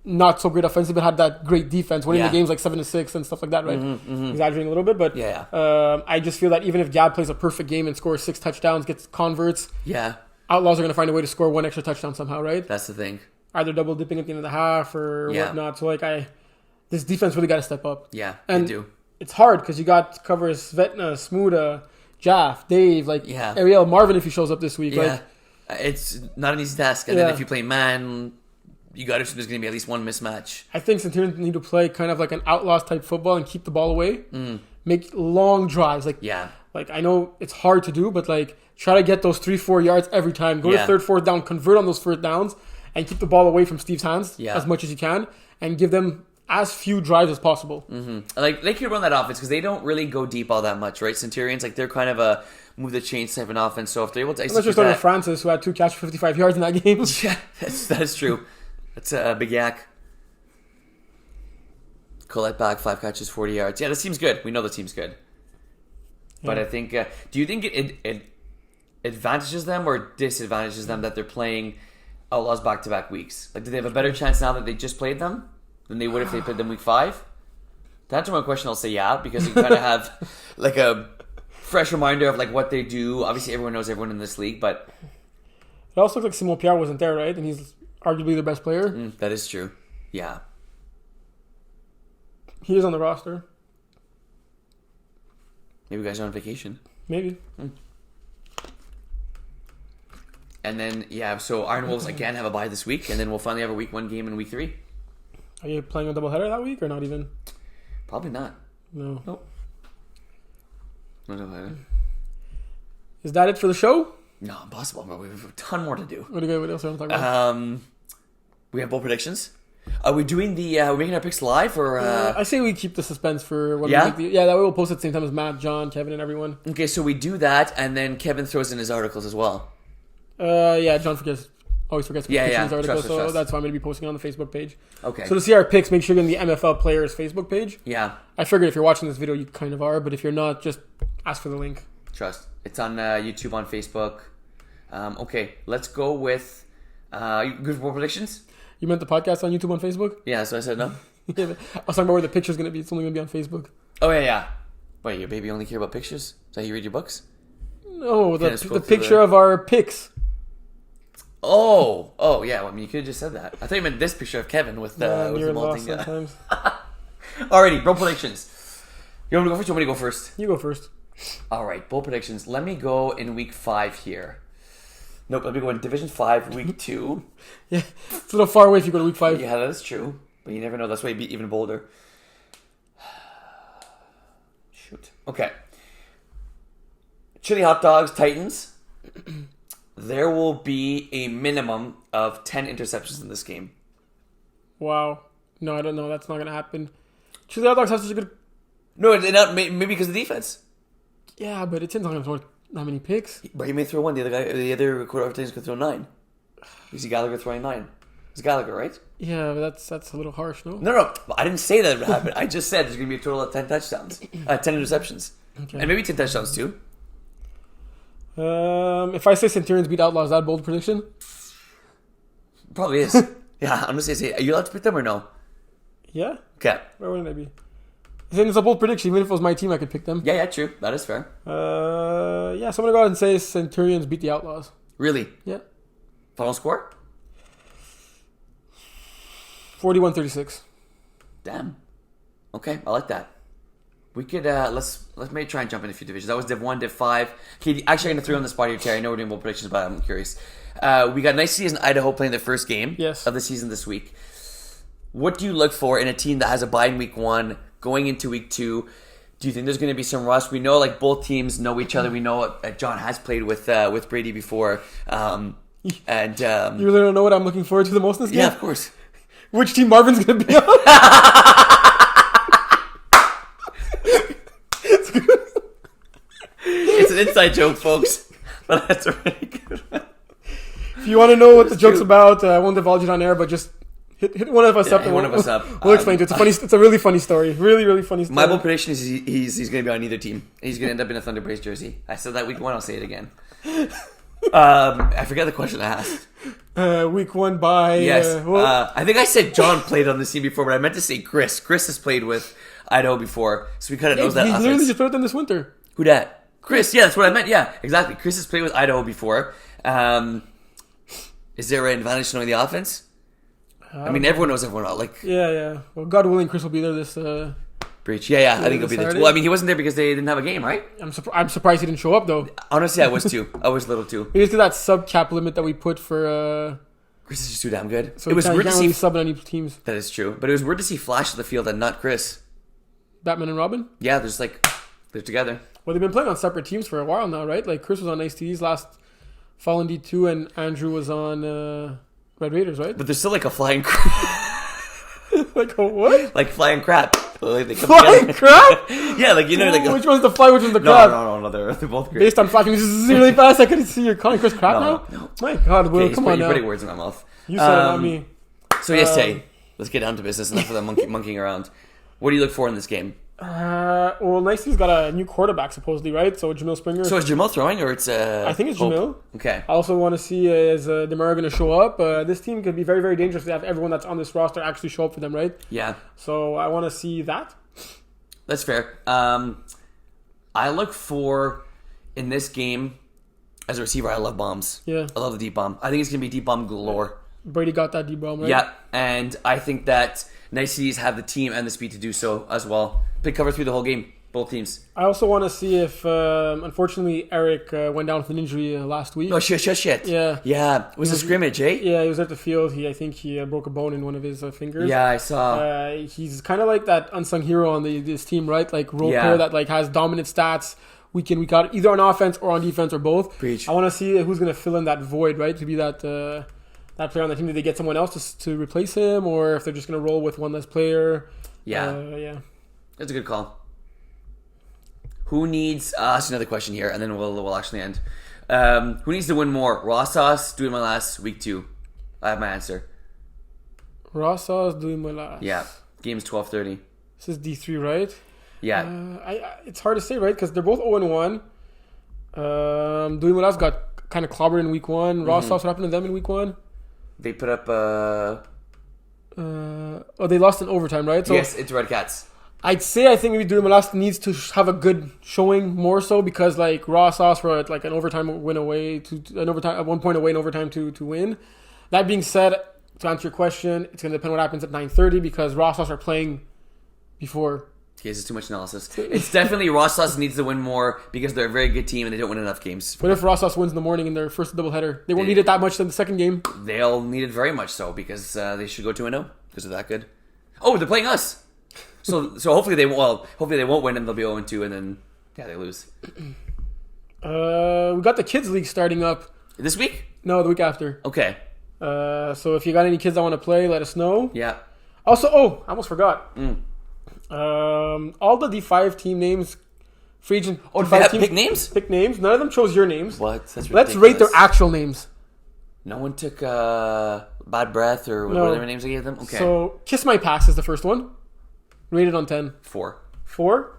Speaker 2: not so great offensively, but had that great defense, winning the games like 7-6 and stuff like that, right? Exaggerating a little bit, but I just feel that even if Gab plays a perfect game and scores 6 touchdowns, gets converts, Outlaws are going to find a way to score 1 extra touchdown somehow, right?
Speaker 1: That's the thing.
Speaker 2: Either double dipping at the end of the half or whatnot. So, like, this defense really got to step up.
Speaker 1: Yeah,
Speaker 2: and
Speaker 1: they do.
Speaker 2: It's hard because you got to cover Svetna, Smuda, Jaff, Dave, like Ariel, Marvin if he shows up this week.
Speaker 1: Yeah, it's not an easy task. And then if you play man, you got to assume there's going to be at least one mismatch.
Speaker 2: I think Centurions need to play kind of like an Outlaws type football and keep the ball away. Make long drives. Like I know it's hard to do, but like try to get those 3-4 yards every time. Go to 3rd, 4th down, convert on those 4th downs, and keep the ball away from Steve's hands as much as you can, and give them as few drives as possible.
Speaker 1: Like they can run that offense because they don't really go deep all that much, right? Centurions, like they're kind of a move the chains type of offense. So if they're able to execute
Speaker 2: unless you're starting Francis, who had 2 catches for 55 yards in that game.
Speaker 1: Yeah, that's true. That's a big yak. Colette back, 5 catches, 40 yards. Yeah, this team's good. We know the team's good. But I think, do you think it advantages them or disadvantages them that they're playing Outlaws back-to-back weeks? Like, do they have a better chance now that they just played them than they would if they played them week 5? To answer my question, I'll say yeah, because you kind of have like a fresh reminder of like what they do. Obviously, everyone knows everyone in this league, but
Speaker 2: it also looks like Simon Pierre wasn't there, right? And he's arguably the best player.
Speaker 1: That is true. Yeah.
Speaker 2: He is on the roster.
Speaker 1: Maybe you guys are on vacation.
Speaker 2: Maybe.
Speaker 1: And then, so Iron Wolves again have a bye this week, and then we'll finally have a week 1 game in week 3.
Speaker 2: Are you playing a doubleheader that week or not even?
Speaker 1: Probably not.
Speaker 2: No.
Speaker 1: Nope. No doubleheader.
Speaker 2: Is that it for the show?
Speaker 1: No, impossible, but we have a ton more to do.
Speaker 2: What else do you want to talk about?
Speaker 1: We have bowl predictions. Are we doing we're making our picks live or?
Speaker 2: I say we keep the suspense for when we make that way we'll post it at the same time as Matt, John, Kevin, and everyone.
Speaker 1: Okay, so we do that, and then Kevin throws in his articles as well.
Speaker 2: John always forgets to put his articles, so that's why I'm going to be posting it on the Facebook page.
Speaker 1: Okay.
Speaker 2: So to see our picks, make sure you're in the MFL Players Facebook page.
Speaker 1: Yeah.
Speaker 2: I figured if you're watching this video, you kind of are, but if you're not, just ask for the link.
Speaker 1: Trust. It's on YouTube, on Facebook. Okay, let's go with good bowl predictions. You
Speaker 2: meant the podcast on YouTube, on Facebook?
Speaker 1: Yeah, so I said no.
Speaker 2: I was talking about where the picture's going to be. It's only going to be on Facebook.
Speaker 1: Oh, yeah. Wait, your baby only care about pictures? Is that how you read your books?
Speaker 2: No, the picture of our picks.
Speaker 1: Oh, yeah. Well, I mean, you could have just said that. I thought you meant this picture of Kevin with the malting.
Speaker 2: Sometimes.
Speaker 1: Alrighty, bowl predictions. You want me to go first or you want me to go first?
Speaker 2: You go first.
Speaker 1: Alright, bowl predictions. Let me go in week 5 here. Nope, let me go in Division 5, week 2.
Speaker 2: Yeah, it's a little far away if you go to week 5.
Speaker 1: Yeah, that is true. But you never know. That's why you'd be even bolder. Shoot. Okay. Chili Hot Dogs, Titans. There will be a minimum of 10 interceptions in this game.
Speaker 2: Wow. No, I don't know. That's not going to happen. Chili Hot Dogs have such a good...
Speaker 1: No, maybe because of the defense.
Speaker 2: Yeah, but it's not going to throw that many picks.
Speaker 1: But he may throw 1. The other quarterback is going to throw 9. You see Gallagher throwing 9. It's Gallagher, right?
Speaker 2: Yeah, but that's a little harsh, no?
Speaker 1: No. I didn't say that would happen. I just said there's going to be a total of 10 touchdowns. 10 interceptions. Okay. And maybe 10 touchdowns, too.
Speaker 2: If I say Centurions beat Outlaws, is that a bold prediction?
Speaker 1: Probably is. Yeah, I'm going to say, are you allowed to pick them or no?
Speaker 2: Yeah.
Speaker 1: Okay.
Speaker 2: Where wouldn't I be? I think it's a bold prediction. Even if it was my team, I could pick them.
Speaker 1: Yeah, true. That is fair.
Speaker 2: So I'm going to go ahead and say Centurions beat the Outlaws.
Speaker 1: Really?
Speaker 2: Yeah.
Speaker 1: Final score?
Speaker 2: 41-36.
Speaker 1: Damn. Okay, I like that. We could let's maybe try and jump in a few divisions. That was Div 1, Div 5. Okay, actually I'm gonna throw on the spot here, Terry. I know we're doing bold predictions, but I'm curious. We got Nice Cities and Idaho playing their first game of the season this week. What do you look for in a team that has a bye in week 1, going into week 2? Do you think there's gonna be some rust? We know like both teams know each other. We know John has played with Brady before. And
Speaker 2: you really don't know what I'm looking forward to the most in this game?
Speaker 1: Yeah, of course.
Speaker 2: Which team Marvin's gonna be on?
Speaker 1: an inside joke, folks. But that's a really good one.
Speaker 2: If you want to know what the joke's about, I won't divulge it on air, but just hit one of us up. And
Speaker 1: one of us up.
Speaker 2: We'll explain it. It's a really funny story. Really, really funny story.
Speaker 1: My bold prediction is he's going to be on either team. He's going to end up in a Thunder Brace jersey. I said that week 1. I'll say it again. I forget the question I asked.
Speaker 2: Week 1 by...
Speaker 1: Yes. I think I said John played on this team before, but I meant to say Chris. Chris has played with Idaho before, so he kind of knows that
Speaker 2: He
Speaker 1: offense.
Speaker 2: literally just put it in this winter.
Speaker 1: Who dat? Chris. Yeah, that's what I meant. Yeah, exactly. Chris has played with Idaho before. Is there an advantage to knowing the offense? I mean, everyone knows everyone.
Speaker 2: Yeah. Well, God willing, Chris will be there this...
Speaker 1: Breach. Yeah. I think he'll be there too. Well, I mean, he wasn't there because they didn't have a game, right?
Speaker 2: I'm surprised he didn't show up, though.
Speaker 1: Honestly, I was too. I was little too.
Speaker 2: Maybe it's because that sub-cap limit that we put for...
Speaker 1: Chris is just too damn good.
Speaker 2: So
Speaker 1: it was weird to see...
Speaker 2: sub on any teams.
Speaker 1: That is true. But it was weird to see Flash on the field and not Chris.
Speaker 2: Batman and Robin?
Speaker 1: Yeah, they're together.
Speaker 2: Well, they've been playing on separate teams for a while now, right? Like, Chris was on Ice T's last fall in D2, and Andrew was on Red Raiders, right?
Speaker 1: But they're still like a flying crap.
Speaker 2: Like a what?
Speaker 1: Like flying crap. Like they come
Speaker 2: Flying
Speaker 1: together.
Speaker 2: crap?
Speaker 1: Yeah, like, you know, like...
Speaker 2: Which one's the fly, which one's the crab?
Speaker 1: No, they're both great.
Speaker 2: Based on flashing really fast, I couldn't see you're calling Chris crap now?
Speaker 1: No.
Speaker 2: My God, Will,
Speaker 1: Okay,
Speaker 2: come on
Speaker 1: you're
Speaker 2: now.
Speaker 1: putting words in my mouth.
Speaker 2: You said it, not me.
Speaker 1: So yes, Tay, let's get down to business. Enough of the monkeying around. What do you look for in this game?
Speaker 2: Well, Nicey's got a new quarterback, supposedly, right? So Jamil Springer.
Speaker 1: So is Jamil throwing, or it's
Speaker 2: I think it's
Speaker 1: Hope?
Speaker 2: Jamil.
Speaker 1: Okay.
Speaker 2: I also want to see is Demar going to show up. This team could be very, very dangerous to have everyone that's on this roster actually show up for them, right?
Speaker 1: Yeah.
Speaker 2: So I want to see that.
Speaker 1: That's fair. I look for, in this game, as a receiver, I love bombs.
Speaker 2: Yeah.
Speaker 1: I love the deep bomb. I think it's going to be deep bomb galore.
Speaker 2: Brady got that deep bomb, right?
Speaker 1: Yeah, and I think that Niceties have the team and the speed to do so as well. Pick cover through the whole game, both teams.
Speaker 2: I also want to see if, unfortunately, Eric went down with an injury last week.
Speaker 1: Oh, shit.
Speaker 2: Yeah.
Speaker 1: Yeah, it was a scrimmage, eh?
Speaker 2: Yeah, he was at the field. I think he broke a bone in one of his fingers.
Speaker 1: Yeah, I saw.
Speaker 2: He's kind of like that unsung hero on this team, right? Like role player that like has dominant stats week in, week out, either on offense or on defense or both.
Speaker 1: Preach.
Speaker 2: I want to see who's going to fill in that void, right? To be that player on the team. Did they get someone else to replace him, or if they're just going to roll with one less player?
Speaker 1: Yeah. That's a good call. Who needs... that's another question here, and then we'll actually end. Who needs to win more? Ross Sauce, doing my last, week 2. I have my answer.
Speaker 2: Ross Sauce, doing my last.
Speaker 1: Yeah. Game's 12:30.
Speaker 2: This is D3, right?
Speaker 1: Yeah.
Speaker 2: It's hard to say, right? Because they're both 0-1. Doing my last got kind of clobbered in week 1. Ross Sauce, what happened to them in week 1?
Speaker 1: They put up...
Speaker 2: they lost in overtime, right? So
Speaker 1: yes, it's Red Cats.
Speaker 2: I think maybe Doing Last needs to have a good showing more so because like Raw Sauce were at like an overtime win away at 1 point away in overtime to win. That being said, to answer your question, it's gonna depend what happens at 9:30 because Raw Sauce are playing before.
Speaker 1: Yes, it's too much analysis. It's definitely Ross Sauce needs to win more because they're a very good team and they don't win enough games.
Speaker 2: What if Ross Sauce wins in the morning in their first doubleheader? They won't need it that much in the second game.
Speaker 1: They'll need it very much so because they should go 2-0 because they're that good. Oh, they're playing us. So hopefully they won't win and they'll be 0-2 and then they lose.
Speaker 2: We got the kids league starting up
Speaker 1: this week.
Speaker 2: No, the week after.
Speaker 1: Okay.
Speaker 2: So if you got any kids that want to play, let us know.
Speaker 1: Yeah.
Speaker 2: Also, I almost forgot. All the D5 team names, free agent.
Speaker 1: Oh, do they have pick names?
Speaker 2: Pick names. None of them chose your names.
Speaker 1: What? That's ridiculous.
Speaker 2: Let's rate their actual names.
Speaker 1: No one took Bad Breath or what were their names I gave them? Okay.
Speaker 2: So Kiss My Pass is the first one. Rated on 10.
Speaker 1: 4.
Speaker 2: 4.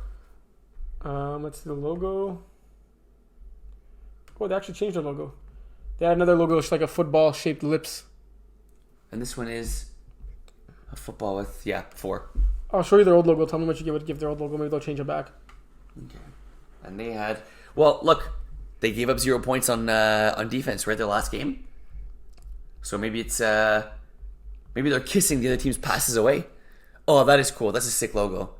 Speaker 2: Let's see the logo. Oh, they actually changed their logo. They had another logo, just like a football-shaped lips.
Speaker 1: And this one is a football with 4.
Speaker 2: I'll show you their old logo. Tell me what you give their old logo. Maybe they'll change it back.
Speaker 1: Okay. And they had... Well, look. They gave up 0 points on defense, right? Their last game. So maybe it's... maybe they're kissing the other team's passes away. Oh, that is cool. That's a sick logo.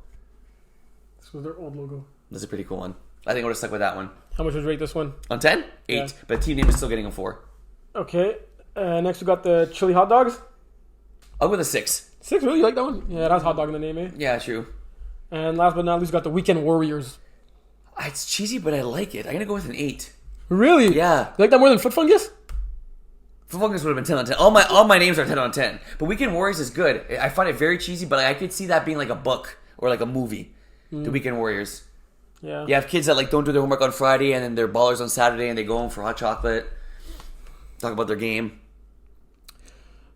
Speaker 2: This was their old logo.
Speaker 1: That's a pretty cool one. I think I would have stuck with that one.
Speaker 2: How much would you rate this one?
Speaker 1: On 10? 8.
Speaker 2: Yeah.
Speaker 1: But the team name is still getting a 4.
Speaker 2: Okay. Next we got the chili hot dogs.
Speaker 1: I'll go with a 6.
Speaker 2: 6, really? You like that one? Yeah, it has hot dog in the name, eh?
Speaker 1: Yeah, true.
Speaker 2: And last but not least, we got the Weekend Warriors.
Speaker 1: It's cheesy, but I like it. I'm going to go with an 8.
Speaker 2: Really?
Speaker 1: Yeah.
Speaker 2: You like that more than Foot Fungus?
Speaker 1: Foot Fungus would have been 10 on 10. All my names are 10 on 10. But Weekend Warriors is good. I find it very cheesy, but I could see that being like a book or like a movie. The Weekend Warriors.
Speaker 2: Yeah.
Speaker 1: You have kids that like don't do their homework on Friday and then they're ballers on Saturday and they go home for hot chocolate. Talk about their game.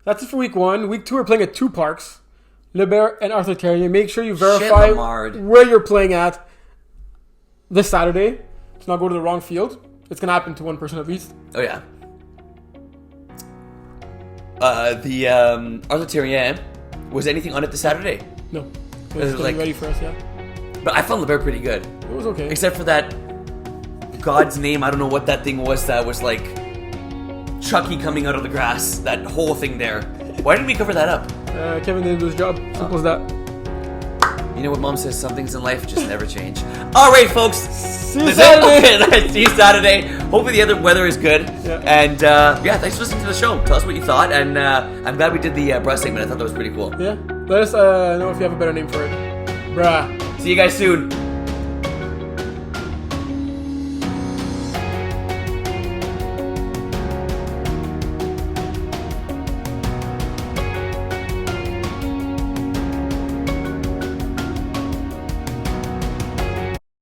Speaker 2: That's it for week 1. Week 2, we're playing at 2 parks, Lebert and Arthur Terrier. Make sure you verify where you're playing at this Saturday. Let's not go to the wrong field. It's gonna happen to one person at least.
Speaker 1: Oh yeah. The Arthur Terrier, was anything on it this Saturday?
Speaker 2: No.
Speaker 1: It was
Speaker 2: Getting
Speaker 1: like-
Speaker 2: ready for us, yeah.
Speaker 1: But I found LeBear pretty good.
Speaker 2: It was okay.
Speaker 1: Except for that God's name, I don't know what that thing was that was like Chucky coming out of the grass. That whole thing there. Why didn't we cover that up?
Speaker 2: Kevin didn't do his job. Simple as that.
Speaker 1: You know what Mom says, some things in life just never change. Alright folks.
Speaker 2: See you Saturday.
Speaker 1: Okay, see you Saturday. Hopefully the other weather is good.
Speaker 2: Yeah.
Speaker 1: And yeah, thanks for listening to the show. Tell us what you thought. And I'm glad we did the breast segment. I thought that was pretty cool.
Speaker 2: Yeah. Let us know if you have a better name for it. Bruh.
Speaker 1: See you guys soon.